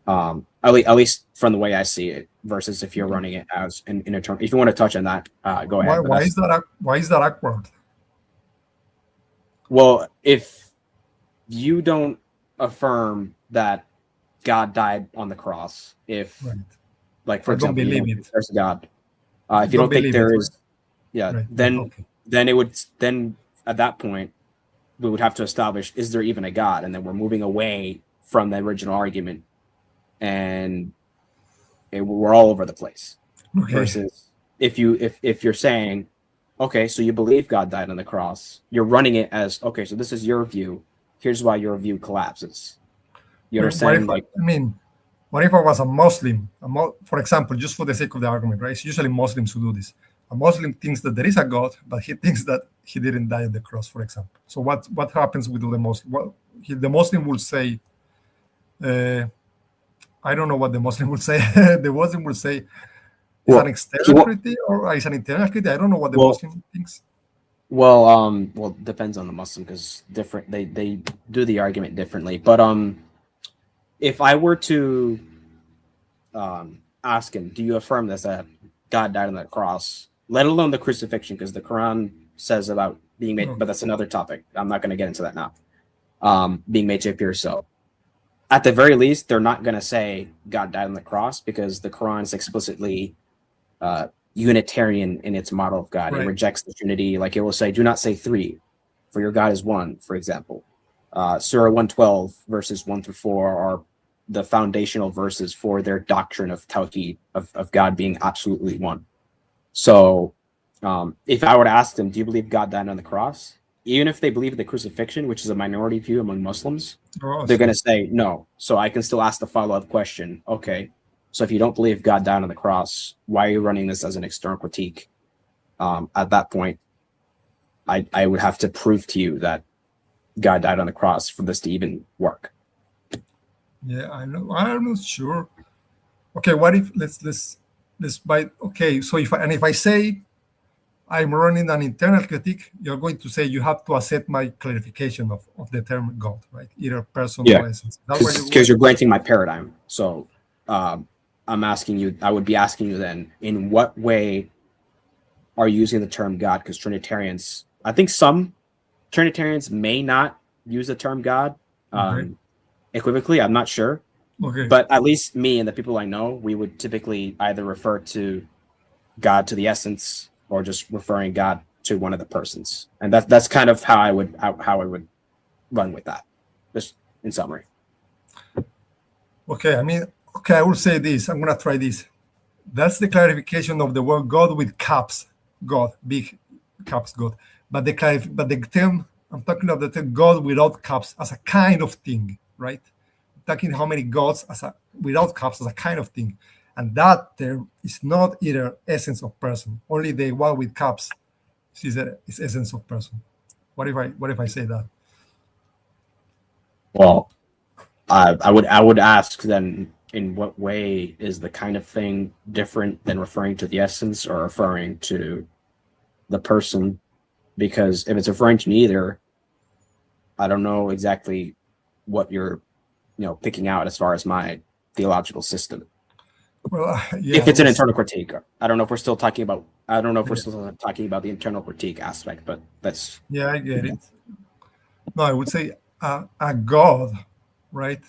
At least from the way I see it, versus if you're running it as an internal. If you want to touch on that, go ahead. Why is that awkward? Well, if you don't affirm that God died on the cross, if like for example, there's a God, if you don't think there is, then it would at that point we would have to establish, is there even a God, and then we're moving away from the original argument, and we're all over the place. Versus if you're saying, okay, so you believe God died on the cross, you're running it as, okay, so this is your view, here's why your view collapses. You understand? What if I was a Muslim? For example, just for the sake of the argument, right? It's usually Muslims who do this. A Muslim thinks that there is a God, but he thinks that he didn't die on the cross, for example. So what happens with the Muslim? Well, the Muslim will say, I don't know what the Muslim will say. The Muslim will say, it's an external critique or it's an internal critique. I don't know what the Muslim thinks. Well, depends on the Muslim, because different they do the argument differently. But if I were to ask him, do you affirm this, that God died on the cross, let alone the crucifixion, because the Quran says about being made, but that's another topic. I'm not going to get into that now. Being made to appear so. At the very least, they're not going to say God died on the cross, because the Quran is explicitly Unitarian in its model of God. It rejects the Trinity. Like, it will say, do not say three, for your God is one, for example. Surah 112, verses 1 through 4 are the foundational verses for their doctrine of Tawheed, of God being absolutely one. So if I were to ask them, do you believe God died on the cross? Even if they believe in the crucifixion, which is a minority view among Muslims, they're going to say no. So I can still ask the follow-up question. Okay, so if you don't believe God died on the cross, why are you running this as an external critique? At that point, I would have to prove to you that God died on the cross for this to even work. Yeah, I know. I'm not sure. Okay, what if let's buy. Okay, so if I say I'm running an internal critique, you're going to say you have to accept my clarification of the term God, right? Either person or essence. Because you're granting my paradigm. So I'm asking you, I would be asking you then, in what way are you using the term God? Because Trinitarians, I think some Trinitarians may not use the term God equivocally. I'm not sure. But at least me and the people I know, we would typically either refer to God to the essence, or just referring God to one of the persons. And that's kind of how I would run with that, just in summary. Okay, I will say this. I'm gonna try this. That's the clarification of the word God with caps. God, big caps, God. But the term, I'm talking about the term God without caps as a kind of thing, right? I'm talking how many gods without caps as a kind of thing. And that term is not either essence of person. Only the one with caps is essence of person. What if I say that? Well, I would ask then, in what way is the kind of thing different than referring to the essence or referring to the person? Because if it's referring to neither, I don't know exactly what you're picking out as far as my theological system. Well, if it's an internal critique, I don't know if we're still talking about. I don't know if we're still talking about the internal critique aspect, but that's. Yeah, I get it. No, I would say a God, right?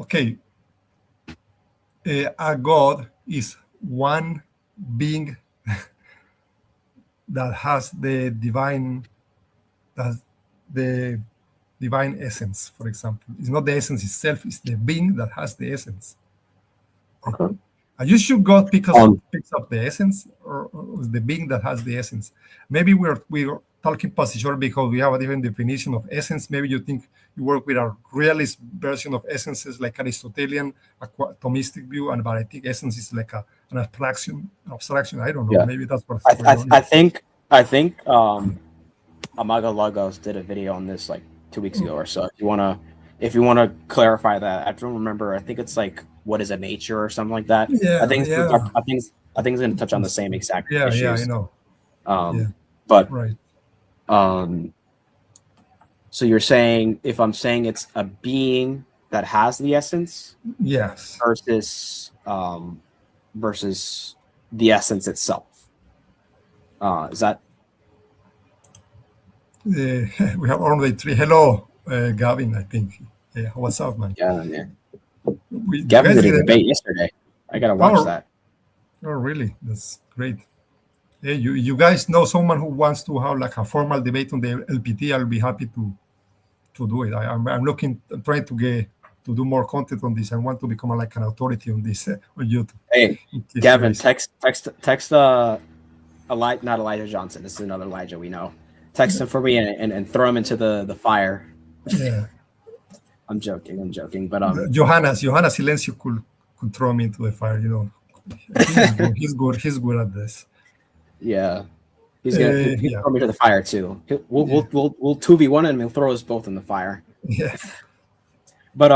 Okay. a God is one being that has the divine essence, for example. It's not the essence itself, it's the being that has the essence. I Okay. think. Are you sure God Um, picks up the essence, or is the being that has the essence? Maybe we're talking position because we have a different definition of essence. Maybe you think you work with a realist version of essences like Aristotelian, a atomistic view, and but I think essence is like an abstraction. Abstraction. I don't know. yeah, Maybe that's what's I, going I, on. I think I think Amaga Lagos did a video on this like 2 weeks ago or so. If you wanna clarify that, I don't remember. I think it's like what is a nature or something like that. I Yeah, think yeah, I think it's going to touch on the same exact yeah. I issues. know. Yeah, But right. So you're saying if I'm saying it's a being that has the essence Yes. versus the essence itself. Is that We have only three. Hello, Gavin. I think. Yeah. What's up, man? yeah? You Gavin guys did a didn't. debate yesterday. I gotta watch Oh, that. oh, really? That's great. Yeah, you guys know someone who wants to have like a formal debate on the LPT? I'll be happy to do it. I'm looking, I'm trying to do more content on this. I want to become like an authority on this on YouTube. Hey, In case you Gavin, guys- text not Elijah Johnson. This is another Elijah we know. Text him for me and throw him into the fire. Yeah, I'm joking. But Johanna Silencio could throw me into the fire. You know, He's good at this. yeah, he'll Yeah, throw me to the fire too. We'll 2v1 and he'll throw us both in the fire. yeah. But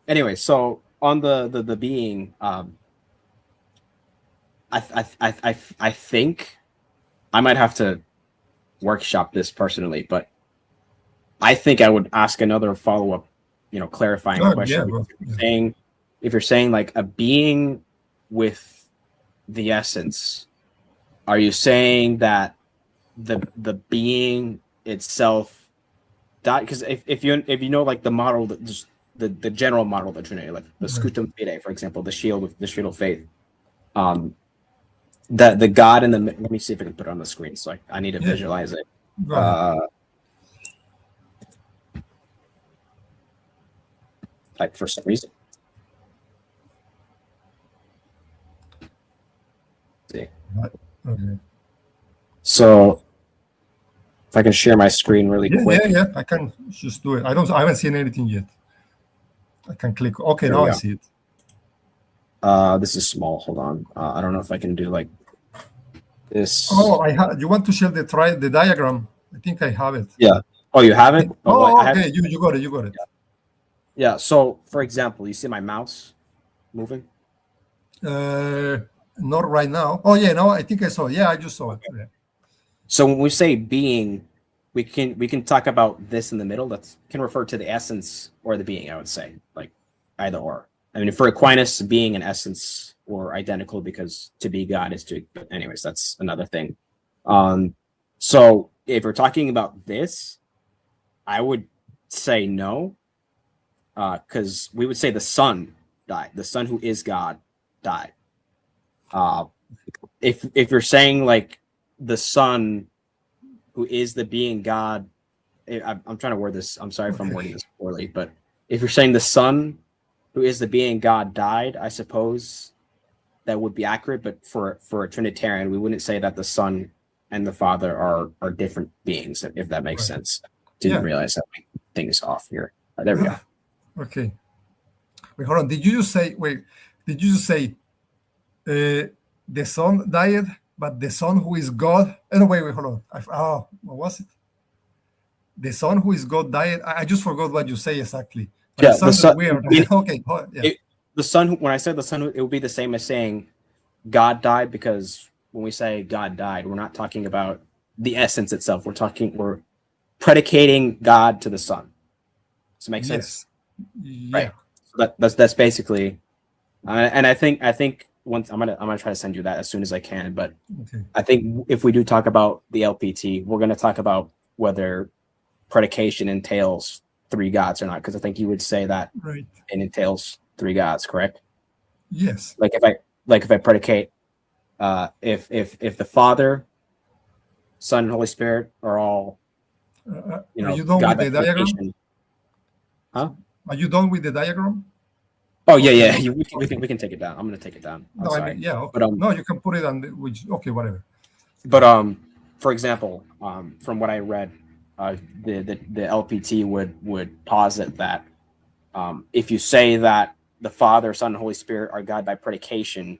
anyway, so on the being, I think I might have to workshop this personally, but I think I would ask another follow-up, clarifying question. Well, If you're saying like a being with the essence, are you saying that the being itself died? Because if you know like the model that just the general model of the Trinity, like the Scutum Fide, for example, the shield of faith, the God in the let me see if I can put it on the screen. So I need to visualize it. Like for some reason. See. Okay. So if I can share my screen really quick. Yeah. I can just do it. I haven't seen anything yet. I can click. Okay, There now we I go. see it. This is small. Hold on. I don't know if I can do like this. Oh, I have. You want to share the diagram? I think I have it. Yeah. Oh, you have it? Okay. You got it. You got it. Yeah. So, for example, you see my mouse moving? Not right now. Oh yeah, no, I think I saw it. Yeah, I just saw it. Yeah. So when we say being, we can talk about this in the middle. That can refer to the essence or the being. I would say like either or. I mean, for Aquinas, being and essence were identical because to be God is to. But anyways, that's another thing. So if we're talking about this, I would say no, because we would say the Son died. The Son who is God died. If you're saying like the Son who is the being God, I'm trying to word this. I'm sorry if I'm wording this poorly, but if you're saying the Son who is the being God died, I suppose that would be accurate. But for a Trinitarian, we wouldn't say that the Son and the Father are different beings, if that makes sense. Didn't realize that thing is off here. There we go. Okay. Wait, hold on. Did you just say the Son died, but the Son who is God? No, wait, hold on. What was it? The Son who is God died. I just forgot what you say exactly. But Yeah, the Son. Weird. Okay. The Son. When I said the Son, it would be the same as saying God died, because when we say God died, we're not talking about the essence itself. We're predicating God to the Son. Does it make sense? Yeah. Right. So that's basically, and I think once I'm gonna try to send you that as soon as I can. But I think if we do talk about the LPT, we're gonna talk about whether predication entails three gods or not, because I think you would say that it entails three gods, correct? Yes. Like if I predicate, if the Father, Son, and Holy Spirit are all Are you done God with by the diagram? predication, huh? Are you done with the diagram? Oh Or yeah, you yeah. want We can take it down. I'm gonna take it down. I'm no, I mean, sorry, yeah, but okay. No, you can put it on the, which, okay, whatever. but for example, from what I read, the LPT would posit that if you say that the Father, Son, and Holy Spirit are God by predication,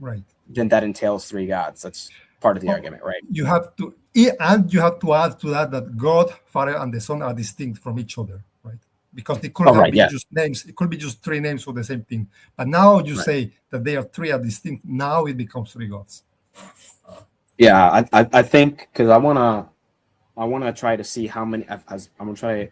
Right. then that entails three gods. That's part of the Oh, argument, right? you have to, and you have to add to that that God, Father, and the Son are distinct from each other, right? Because they could Oh, have right, been yeah, just names. It could be just three names for the same thing. But now you right. say that they are three are distinct. Now it becomes three gods. Yeah, I think because I wanna try to see how many. I'm gonna try.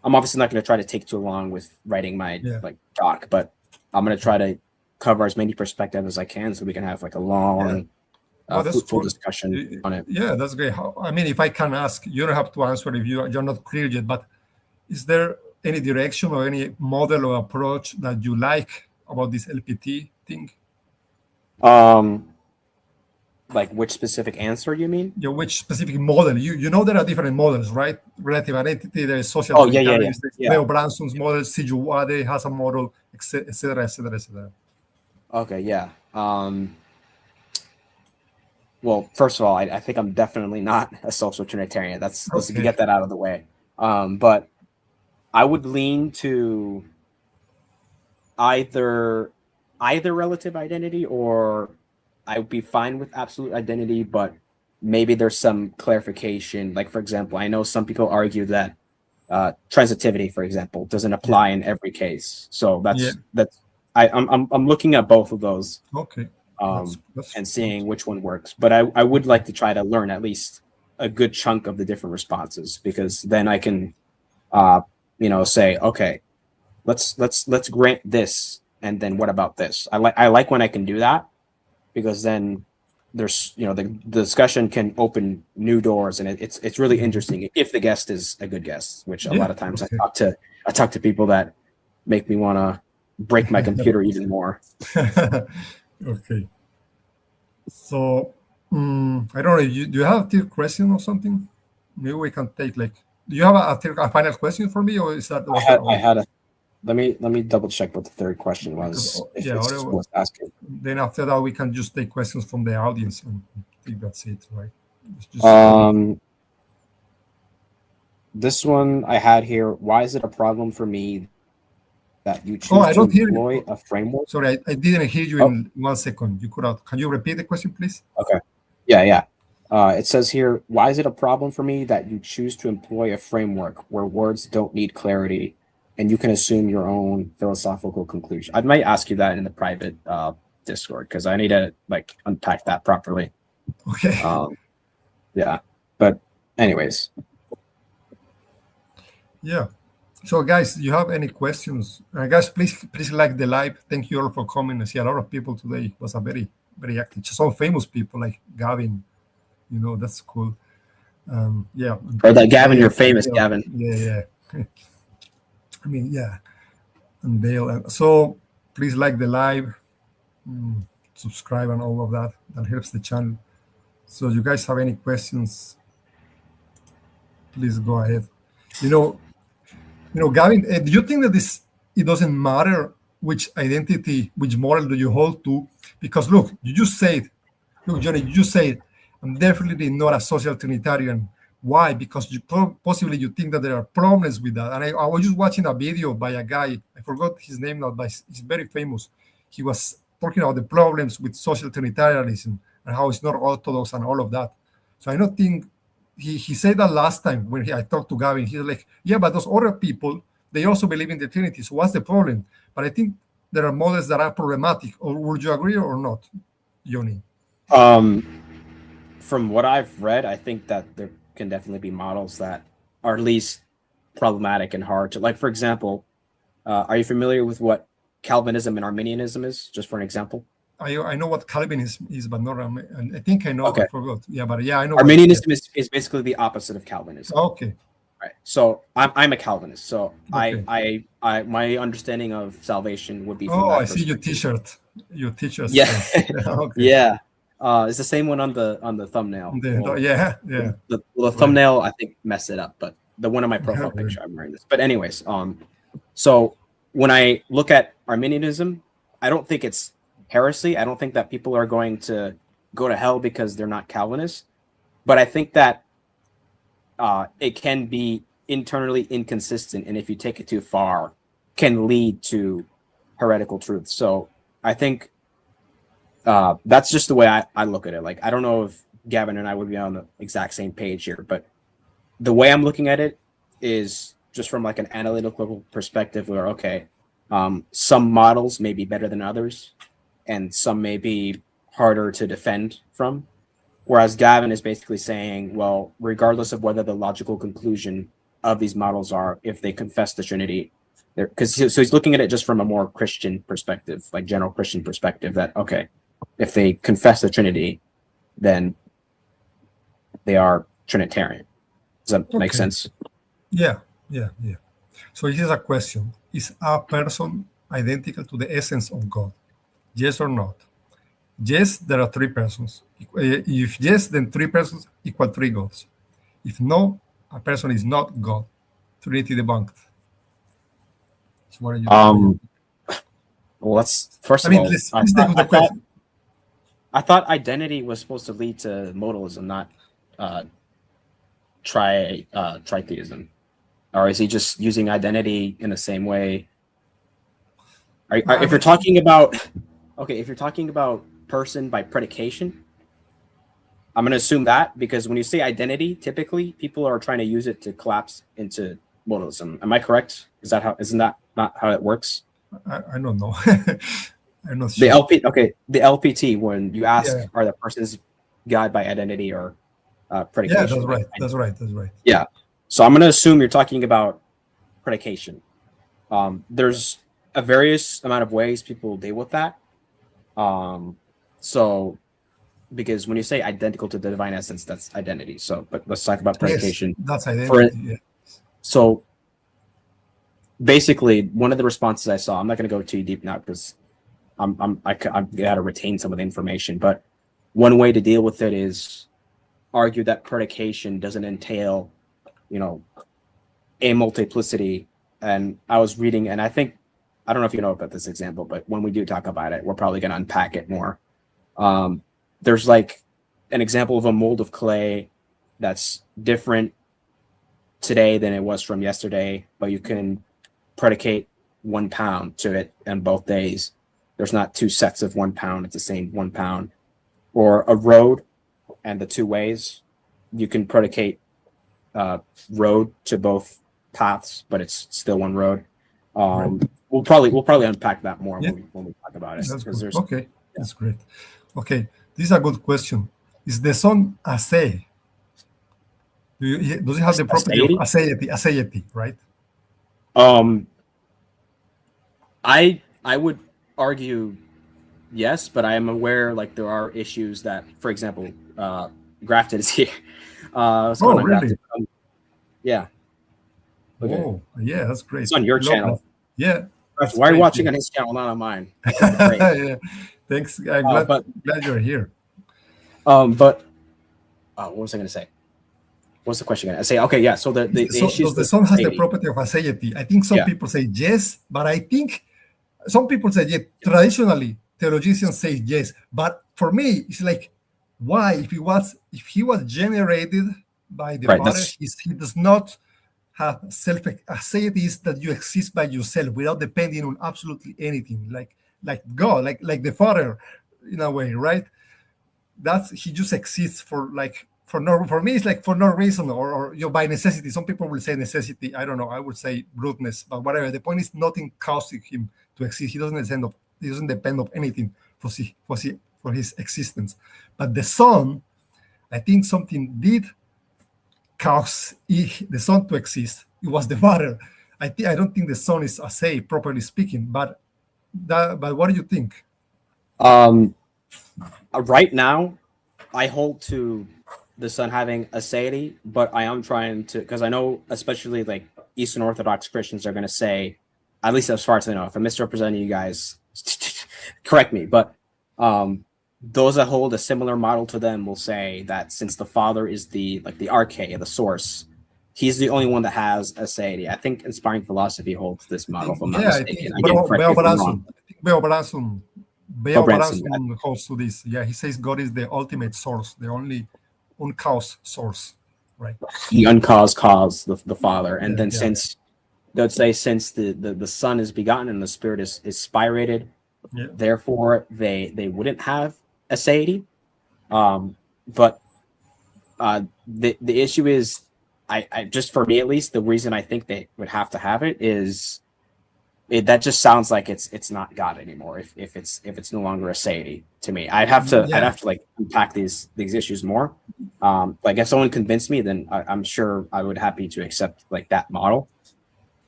I'm obviously not gonna try to take too long with writing my Yeah. doc, but I'm gonna try to cover as many perspectives as I can so we can have like a Yeah. long, Well, that's fruitful cool. discussion on it. Yeah, that's great. I mean, if I can ask, you don't have to answer if you're not clear yet, but is there any direction or any model or approach that you like about this LPT thing? Um, like which specific answer you mean? Which specific model? You know there are different models, right? Relative identity, there is social Oh yeah, yeah, yeah, trinitarianism, there's yeah. Leo Branson's model, Sijuwade has a model, etc., etc., etc. Okay, yeah. Well, first of all, I think I'm definitely not a social trinitarian. Let's Okay. get that out of the way. But I would lean to either relative identity, or I would be fine with absolute identity, but maybe there's some clarification. Like for example, I know some people argue that transitivity, for example, doesn't Yeah. apply in every case. So Yeah. I'm looking at both of those Okay. That's and good. seeing which one works. But I would like to try to learn at least a good chunk of the different responses, because then I can say, okay, let's grant this, and then what about this? I like when I can do that, because then there's the discussion can open new doors, and it's really interesting if the guest is a good guest, which a lot Yeah. of times Okay. I talk to people that make me want to break my computer even more. Okay. So I don't know. Do you have a third question or something? Maybe we can take like. Do you have a final question for me, or is that was that I all? had a let me double check what the third question Because was, if yeah, it's or worth asking. then after that we can just take questions from the audience, and I think that's it, right? It's just This one I had here. Why is it a problem for me that you oh, choose I to don't hear you. employ a framework? Sorry, I didn't hear you Oh, in 1 second. You could out. Can you repeat the question, please? okay. Yeah. It says here, why is it a problem for me that you choose to employ a framework where words don't need clarity and you can assume your own philosophical conclusion? I might ask you that in the private Discord, because I need to unpack that properly. Okay. Yeah. But anyways, Yeah. So, guys, do you have any questions? Guys, please like the live. Thank you all for coming. I see a lot of people today. It was a very active. Some famous people like Gavin. That's cool. Yeah. or that Gavin, Dale, you're famous, Dale. Gavin. Yeah. I mean, yeah. And Dale. So please like the live, subscribe, and all of that. That helps the channel. So, you guys have any questions? Please go ahead. Gavin, do you think that it doesn't matter which identity, which model do you hold to? Because look, look, Johnny, you just said, I'm definitely not a social Trinitarian. Why? Because possibly you think that there are problems with that. And I was just watching a video by a guy, I forgot his name now, but he's very famous. He was talking about the problems with social Trinitarianism and how it's not orthodox and all of that. So I don't think he said that last time when I talked to Gavin. He's like, yeah, but those other people, they also believe in the Trinity. So what's the problem? But I think there are models that are problematic. Or would you agree or not, Johnny? From what I've read, I think that there can definitely be models that are at least problematic and hard to, like, for example, are you familiar with what Calvinism and Arminianism is, just for an example? I know what Calvinism is, but not. I think I know. I Okay. forgot. Yeah, but yeah, I know what. Yeah. Arminianism is basically the opposite of Calvinism. Okay. Right. So I'm a Calvinist. So Okay. I my understanding of salvation would be from Oh, that I see your perspective. T-shirt. Your T-shirt Yeah. says. Yeah, okay. Yeah. It's the same one on the thumbnail. Well, Yeah, yeah. the Right. thumbnail I think messed it up, but the one on my Yeah, profile right. picture I'm wearing this. But anyways, so when I look at Arminianism, I don't think it's heresy. I don't think that people are going to go to hell because they're not Calvinists. But I think that it can be internally inconsistent, and if you take it too far, can lead to heretical truth. So I think that's just the way I look at it. Like, I don't know if Gavin and I would be on the exact same page here, but the way I'm looking at it is just from like an analytical perspective where, okay, some models may be better than others and some may be harder to defend from. Whereas Gavin is basically saying, well, regardless of whether the logical conclusion of these models are, if they confess the Trinity, because so he's looking at it just from a more Christian perspective, like general Christian perspective, that, okay, if they confess the Trinity, then they are Trinitarian. Does that make Okay. sense? Yeah, yeah, yeah. So this is a question. Is a person identical to the essence of God? Yes or not? Yes, there are three persons. If yes, then three persons equal three gods. If no, a person is not God. Trinity debunked. So what are you? Um, well, let's first I of mean, all, let's take the question. I thought identity was supposed to lead to modalism, not uh, tritheism. Or is he just using identity in the same way? If you're talking about, okay, if you're talking about person by predication, I'm going to assume that, because when you say identity, typically people are trying to use it to collapse into modalism. Am I correct? Isn't that not how it works? I don't know. I'm not The sure. the LPT, when you ask, Yeah, are the persons God by identity or yeah, predication? that's right. That's right. That's right. Yeah. So I'm going to assume you're talking about predication. There's a various amount of ways people deal with that. So because when you say identical to the divine essence, that's identity. So, but let's talk about Yes, predication. that's For identity. Yeah. So basically, one of the responses I saw, I'm not going to go too deep now because I got to retain some of the information. But one way to deal with it is argue that predication doesn't entail, a multiplicity. And I was reading, and I don't know if you know about this example, but when we do talk about it, we're probably going to unpack it more. There's like an example of a mold of clay that's different today than it was from yesterday, but you can predicate 1 pound to it in both days. There's not two sets of 1 pound, it's the same 1 pound. Or a road and the two ways, you can predicate road to both paths, but it's still one road. We'll probably unpack that more Yeah. when we talk about it. That's Because good. Okay, that's great. Okay, this is a good question. Is the sun aseity? Does it have the property of aseity? Aseity, right? I would argue yes, but I am aware like there are issues that, for example, Grafted is here. What's going on, Really? Grafted? Yeah. Okay. Oh, yeah, that's great. It's on your channel. Yeah. Why are you watching on his channel, not on mine? Yeah. Thanks. I'm glad you're here. But what was I going to say? What's the question? I say, okay, yeah. So the issues does the sun has the property of aseity? I think some people say yes, but I think some people say yes. Traditionally, theologians say yes, but for me, it's like, why? If he was generated by the Father, he does not have aseity is that you exist by yourself without depending on absolutely anything, like God, like the Father, in a way, right? He just exists for me it's like for no reason, or by necessity. Some people will say necessity. I don't know. I would say rudeness, but whatever. The point is nothing causing him to exist. He doesn't depend on anything for his existence. But the sun, I think something did cause the sun to exist. It was the Father. I don't think the sun is a say, properly speaking. But what do you think? Right now, I hold to the Son having a deity, but I am trying to, because I know especially like Eastern Orthodox Christians are going to say, at least as far as I know, if I'm misrepresenting you guys, correct me, but those that hold a similar model to them will say that since the Father is the arche, the source, he's the only one that has a deity. I think Inspiring Philosophy holds this model, if I'm not Yeah, I think mistaken. Again, correct me if I'm wrong. Beo Branson, Branson holds to this. Yeah, he says God is the ultimate source, the only uncaused source, right? the uncaused cause, the Father, and then Yeah. since they'd say since the Son is begotten and the Spirit is spirated, Yeah. therefore they wouldn't have a deity. But the issue is, I just for me at least, the reason I think they would have to have it is that just sounds like it's not God anymore. If it's no longer a deity to me, I'd have to like unpack these issues more. Like if someone convinced me, then I'm sure I would happy to accept like that model.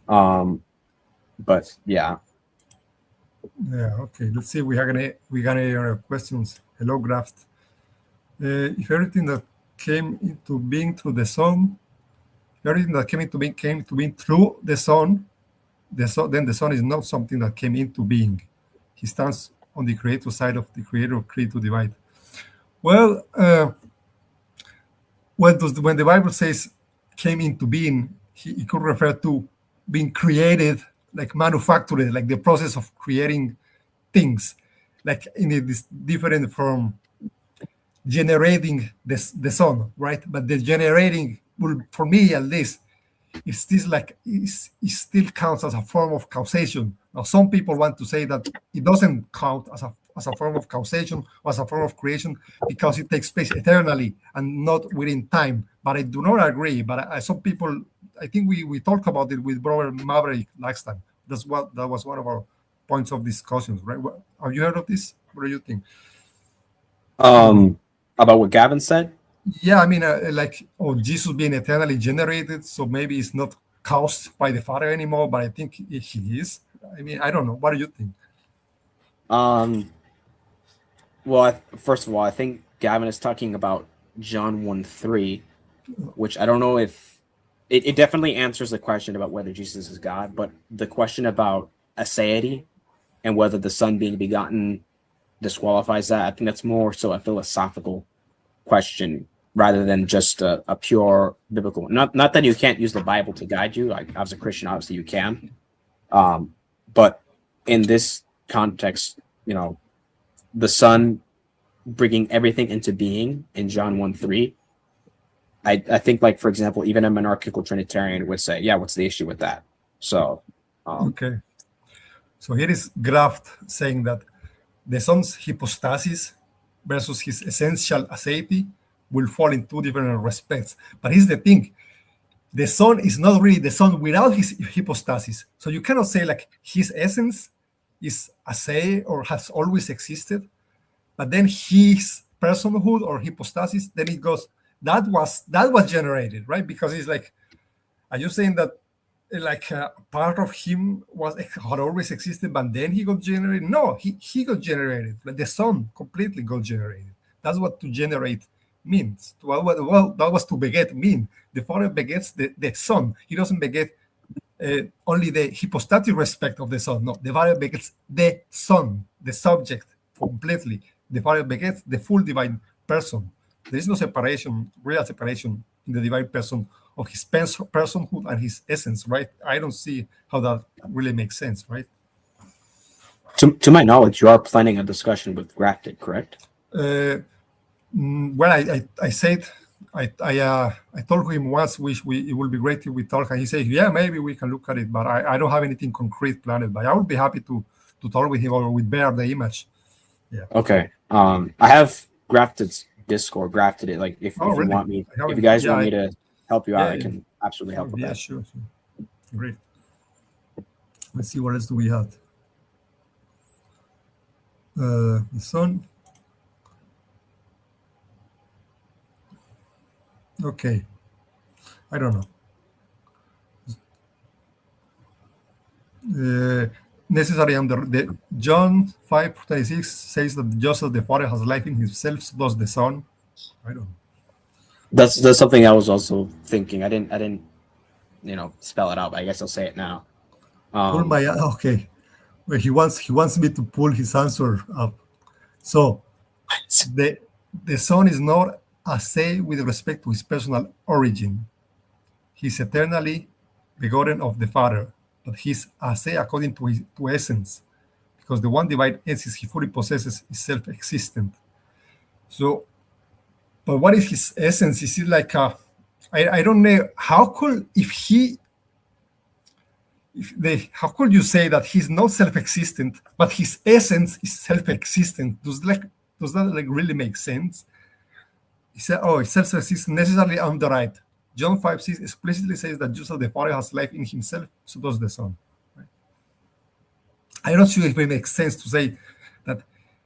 But yeah. Yeah. Okay. Let's see. We got questions. Hello, Graft. If everything that came into being through the Son, everything that came into being through the Son, then the Son is not something that came into being. He stands on the creator side of the creator of creator divide. Well, when the Bible says came into being, it could refer to being created, like manufactured, like the process of creating things, like in this different from generating the Son, right? But the generating will, for me at least, it still counts as a form of causation. Now, some people want to say that it doesn't count as a form of causation or as a form of creation because it takes place eternally and not within time. But I do not agree. But some people, I think we talked about it with Brother Maverick last time. That was one of our points of discussions, right? Have you heard of this? What do you think? About what Gavin said? Yeah, I mean, Jesus being eternally generated, so maybe it's not caused by the Father anymore, but I think he is. I mean, I don't know. What do you think? Well, first of all, I think Gavin is talking about John 1:3, which I don't know if it definitely answers the question about whether Jesus is God, but the question about aseity and whether the Son being begotten disqualifies that, I think that's more so a philosophical question rather than just a pure biblical. Not that you can't use the Bible to guide you. Like as a Christian, obviously you can. But in this context, the Son bringing everything into being in John 1:3. I think, like, for example, even a monarchical Trinitarian would say, yeah, what's the issue with that? So, okay. So here is Graft saying that the Son's hypostasis versus his essential aseity will fall in two different respects. But here's the thing. The Son is not really the Son without his hypostasis. So you cannot say like his essence is aseity or has always existed, but then his personhood or hypostasis, then it goes, that was generated, right? Because it's like, are you saying that like part of him had always existed, but then he got generated? No, he got generated. Like the Son completely got generated. That's what to generate means. Well, that was to beget mean. The Father begets the Son. He doesn't beget only the hypostatic respect of the Son. No, the Father begets the Son, the subject, completely. The Father begets the full divine person. There is no separation, real separation in the divine person of his personhood and his essence, right? I don't see how that really makes sense, right? to my knowledge, you are planning a discussion with Grafted, correct? Well, I said I told him once it would be great if we talk, and he said, yeah, maybe we can look at it, but I don't have anything concrete planned. But I would be happy to talk with him or with Bear the image. Yeah. Okay. I have Grafted's Discord, grafted it. Like if really? you want me, if you guys want me to help you out, I can absolutely help with that. Sure. Great. Let's see what else do we have. The Son. Okay. I don't know. Necessary under the John 5:26 says that just as the Father has life in himself, so does the Son. I don't know. That's something I was also thinking. I didn't spell it out. But I guess I'll say it now. Pull my okay. Well, he wants me to pull his answer up. So the Son is not a say with respect to his personal origin. He's eternally begotten of the Father, but he's a say according to his to essence, because the one divine essence he fully possesses is self-existent. So, but what is his essence? Is it like a I don't know how could if he if they how could you say that he's not self-existent but his essence is self-existent? Does that like really make sense? He said, oh, it's self-existent necessarily on the right. John 5:6 explicitly says that just as the Father has life in himself, so does the Son. Right? I'm not sure if it makes sense to say that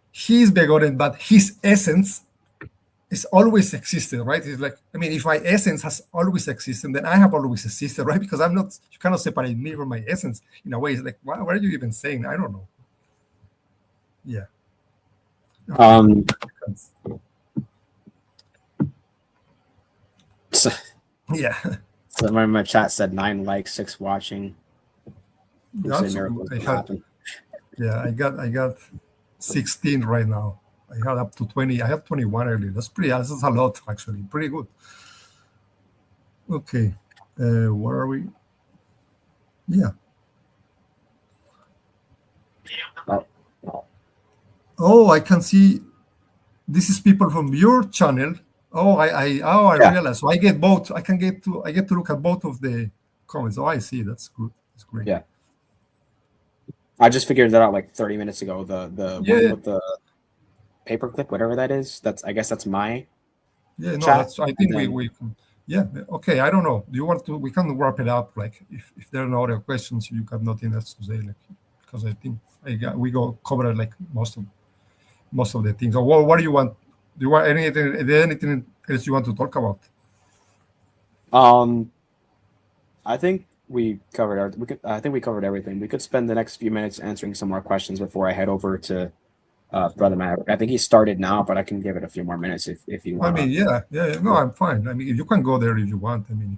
he is begotten, but his essence is always existed, right? It's like, I mean, if my essence has always existed, then I have always existed, right? Because I'm not, you cannot separate me from my essence in a way. It's like, what are you even saying? I don't know. Yeah. Yeah. So my chat said 9 likes, 6 watching. I got 16 right now. I had up to 20. I have 21 earlier. That's a lot, actually. Pretty good. Okay. Where are we? Yeah. Oh, I can see. This is people from your channel. Oh, I realize. So I get both. I get to look at both of the comments. Oh, I see. That's good. That's great. Yeah. I just figured that out like 30 minutes ago. The one with the paperclip, whatever that is. I guess that's my. Yeah. No, chat. I think we. Yeah. Okay. I don't know. Do you want to? We can wrap it up. Like if there are no other questions, you have nothing else to say. Like because I think we covered like most of the things. So what do you want? Do you want anything? Is there anything else you want to talk about? I think we covered I think we covered everything. We could spend the next few minutes answering some more questions before I head over to Brother Maverick. I think he started now, but I can give it a few more minutes if you want. I mean, yeah. No, I'm fine. I mean, you can go there if you want. I mean,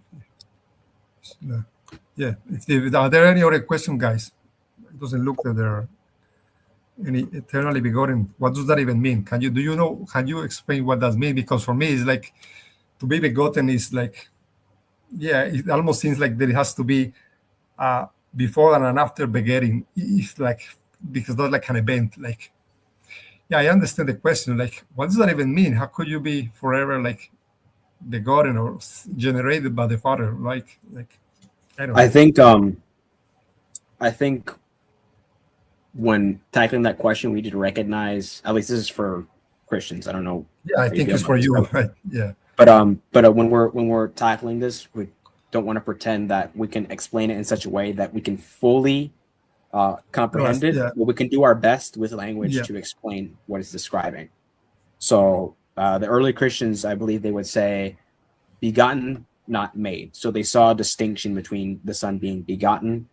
yeah. Are there any other questions, guys? It doesn't look that there are any eternally begotten. What does that even mean? Can you explain what that means? Because for me, it's like to be begotten is like, yeah, it almost seems like there has to be before and after begetting. It's like, because that's like an event. Like, yeah, I understand the question. Like, what does that even mean? How could you be forever like begotten or generated by the Father? Like I don't know. I think when tackling that question, we need to recognize, at least this is for Christians. I don't know. Yeah, I think it's for you, right? Yeah. But when we're tackling this, we don't want to pretend that we can explain it in such a way that we can fully comprehend it. Yeah. But we can do our best with language to explain what it's describing. So the early Christians, I believe they would say, begotten, not made. So they saw a distinction between the Son being begotten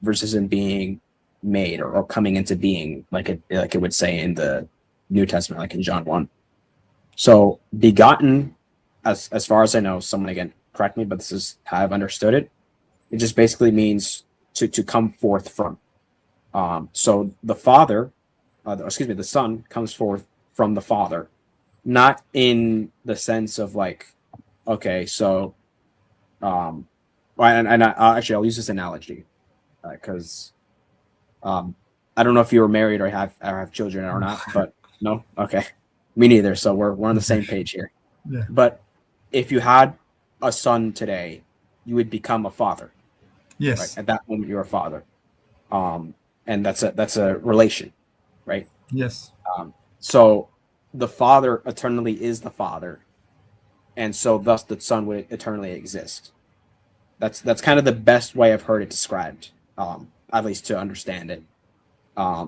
versus him being made or coming into being, like it would say in the New Testament, like in John 1. So begotten, as far as I know, someone again correct me, but this is how I've understood it. It just basically means to come forth from. So the Father, the Son comes forth from the Father, not in the sense of like, okay, so, actually I'll use this analogy because I don't know if you were married or have children or not, but no, okay, me neither. So we're on the same page here. Yeah. But if you had a son today, you would become a father. Yes. Right? At that moment, you're a father, and that's a relation, right? Yes. So the Father eternally is the Father, and so thus the Son would eternally exist. That's kind of the best way I've heard it described, at least to understand it.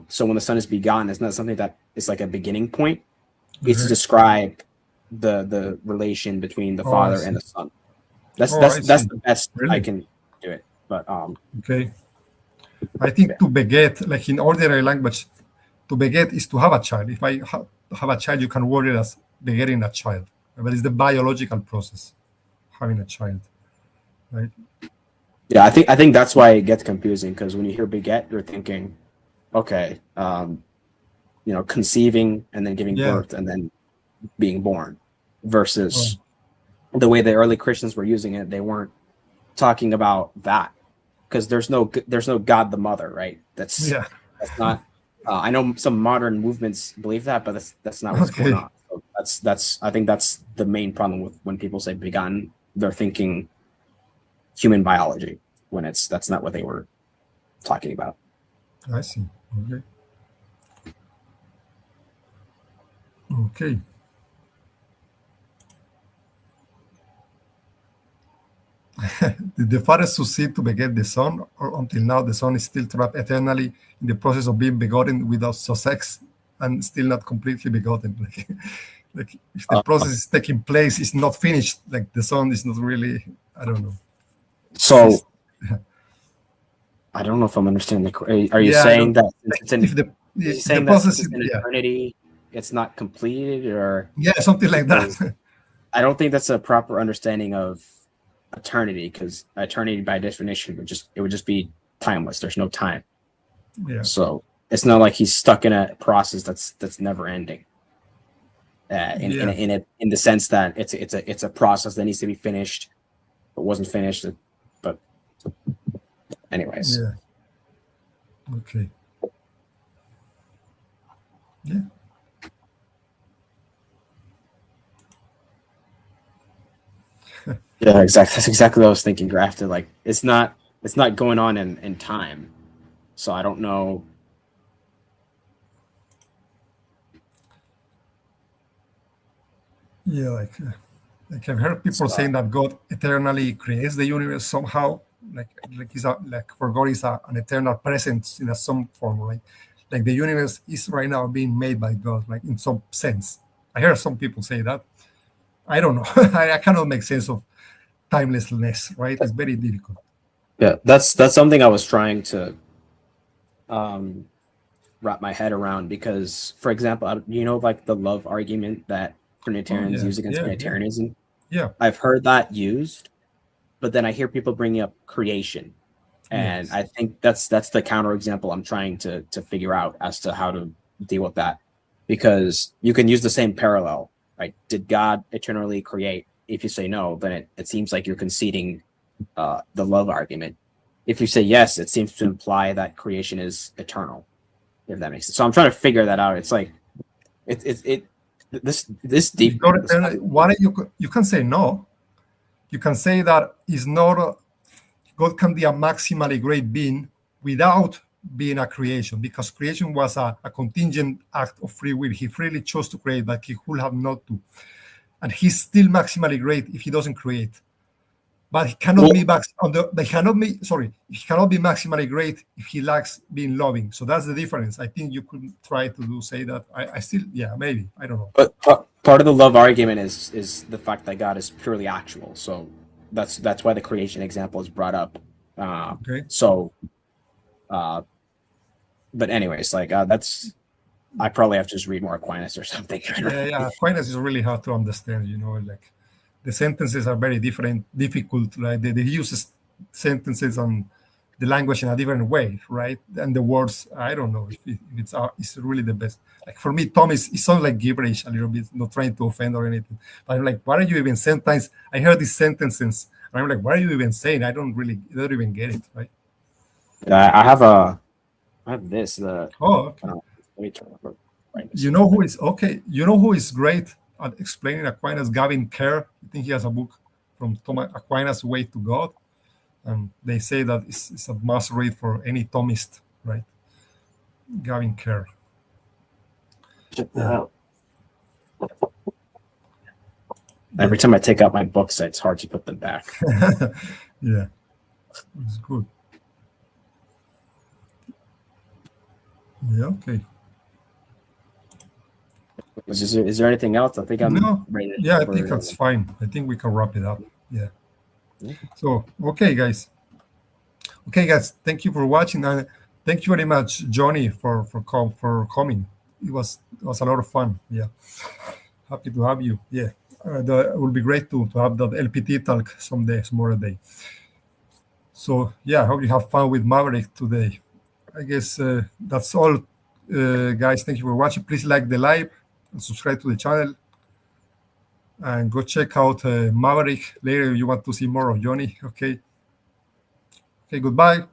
So when the Son is begotten, it's not something that is like a beginning point. It's to describe the relation between the Father and the Son. That's the best I can do it. But okay. I think to beget, like in ordinary language, to beget is to have a child. If I have a child, you can word it as begetting a child. but it's the biological process, having a child, right? Yeah, I think that's why it gets confusing, because when you hear beget, you're thinking, okay, conceiving and then giving Yeah. birth and then being born, versus the way the early Christians were using it. They weren't talking about that, because there's no God the Mother, right? That's not. I know some modern movements believe that, but that's not what's going on. So that's I think that's the main problem with when people say begotten. They're thinking human biology when that's not what they were talking about. I see. Okay. Did the Father succeed to beget the Son, or until now the Son is still trapped eternally in the process of being begotten without sex and still not completely begotten? Like if the process is taking place, it's not finished. Like the Son is not really. I don't know. So I don't know if I'm understanding. Are you saying that it's in the process is in eternity, it's not completed, or something like that? I don't think that's a proper understanding of eternity, because eternity by definition would just be timeless. There's no time. Yeah. So it's not like he's stuck in a process that's never ending. In the sense that it's a process that needs to be finished, but wasn't finished. But anyways. Yeah. Okay. Yeah. Yeah, exactly. That's exactly what I was thinking, Grafted. Like it's not going on in time. So I don't know. Yeah, like I've heard people saying that God eternally creates the universe somehow. Like for God is an eternal presence in some form, right? Like the universe is right now being made by God, like in some sense. I heard some people say that. I don't know. I cannot make sense of timelessness, right? It's very difficult. Yeah, that's something I was trying to wrap my head around, because, for example, like the love argument that Trinitarians use against Unitarianism. Yeah, I've heard that used, but then I hear people bringing up creation, and I think that's the counterexample I'm trying to figure out as to how to deal with that, because you can use the same parallel. Like, did God eternally create? If you say no, then it seems like you're conceding the love argument. If you say yes, it seems to imply that creation is eternal, if that makes sense. So I'm trying to figure that out. It's like this deep. What you can say no. You can say that is not God can be a maximally great being without being a creation, because creation was a contingent act of free will. He freely chose to create, but he could have not to. And he's still maximally great if he doesn't create. But he cannot be he cannot be maximally great if he lacks being loving. So that's the difference. I think you could try to say that. I still, maybe. I don't know. But part of the love argument is the fact that God is purely actual. So that's why the creation example is brought up. Okay. So, but anyways, like that's. I probably have to just read more Aquinas or something. Yeah. Aquinas is really hard to understand. Like the sentences are very difficult. Like they use sentences on the language in a different way, right? And the words, I don't know if it's really the best. Like for me, Tom it sounds like gibberish a little bit, not trying to offend or anything. But I'm like, what are you even saying? Sometimes I hear these sentences, and I'm like, what are you even saying? I don't even get it, right? I have this. Okay. Let me turn over. You know who is okay? You know who is great at explaining Aquinas? Gavin Kerr. I think he has a book from Thomas Aquinas' Way to God, and they say that it's a must read for any Thomist, right? Gavin Kerr. Check that out. Every time I take out my books, it's hard to put them back. Yeah, it's good. Yeah. Okay. Is there anything else? I think I'm ready. I think that's fine. I think we can wrap it up. Yeah. So, okay, guys. Thank you for watching, and thank you very much, Johnny, for coming. It was a lot of fun. Yeah. Happy to have you. Yeah. That would be great to have that LPT talk someday, some other day. So yeah, I hope you have fun with Maverick today. I guess that's all, guys. Thank you for watching. Please like the live and subscribe to the channel. And go check out Maverick later if you want to see more of Johnny. Okay. Okay, goodbye.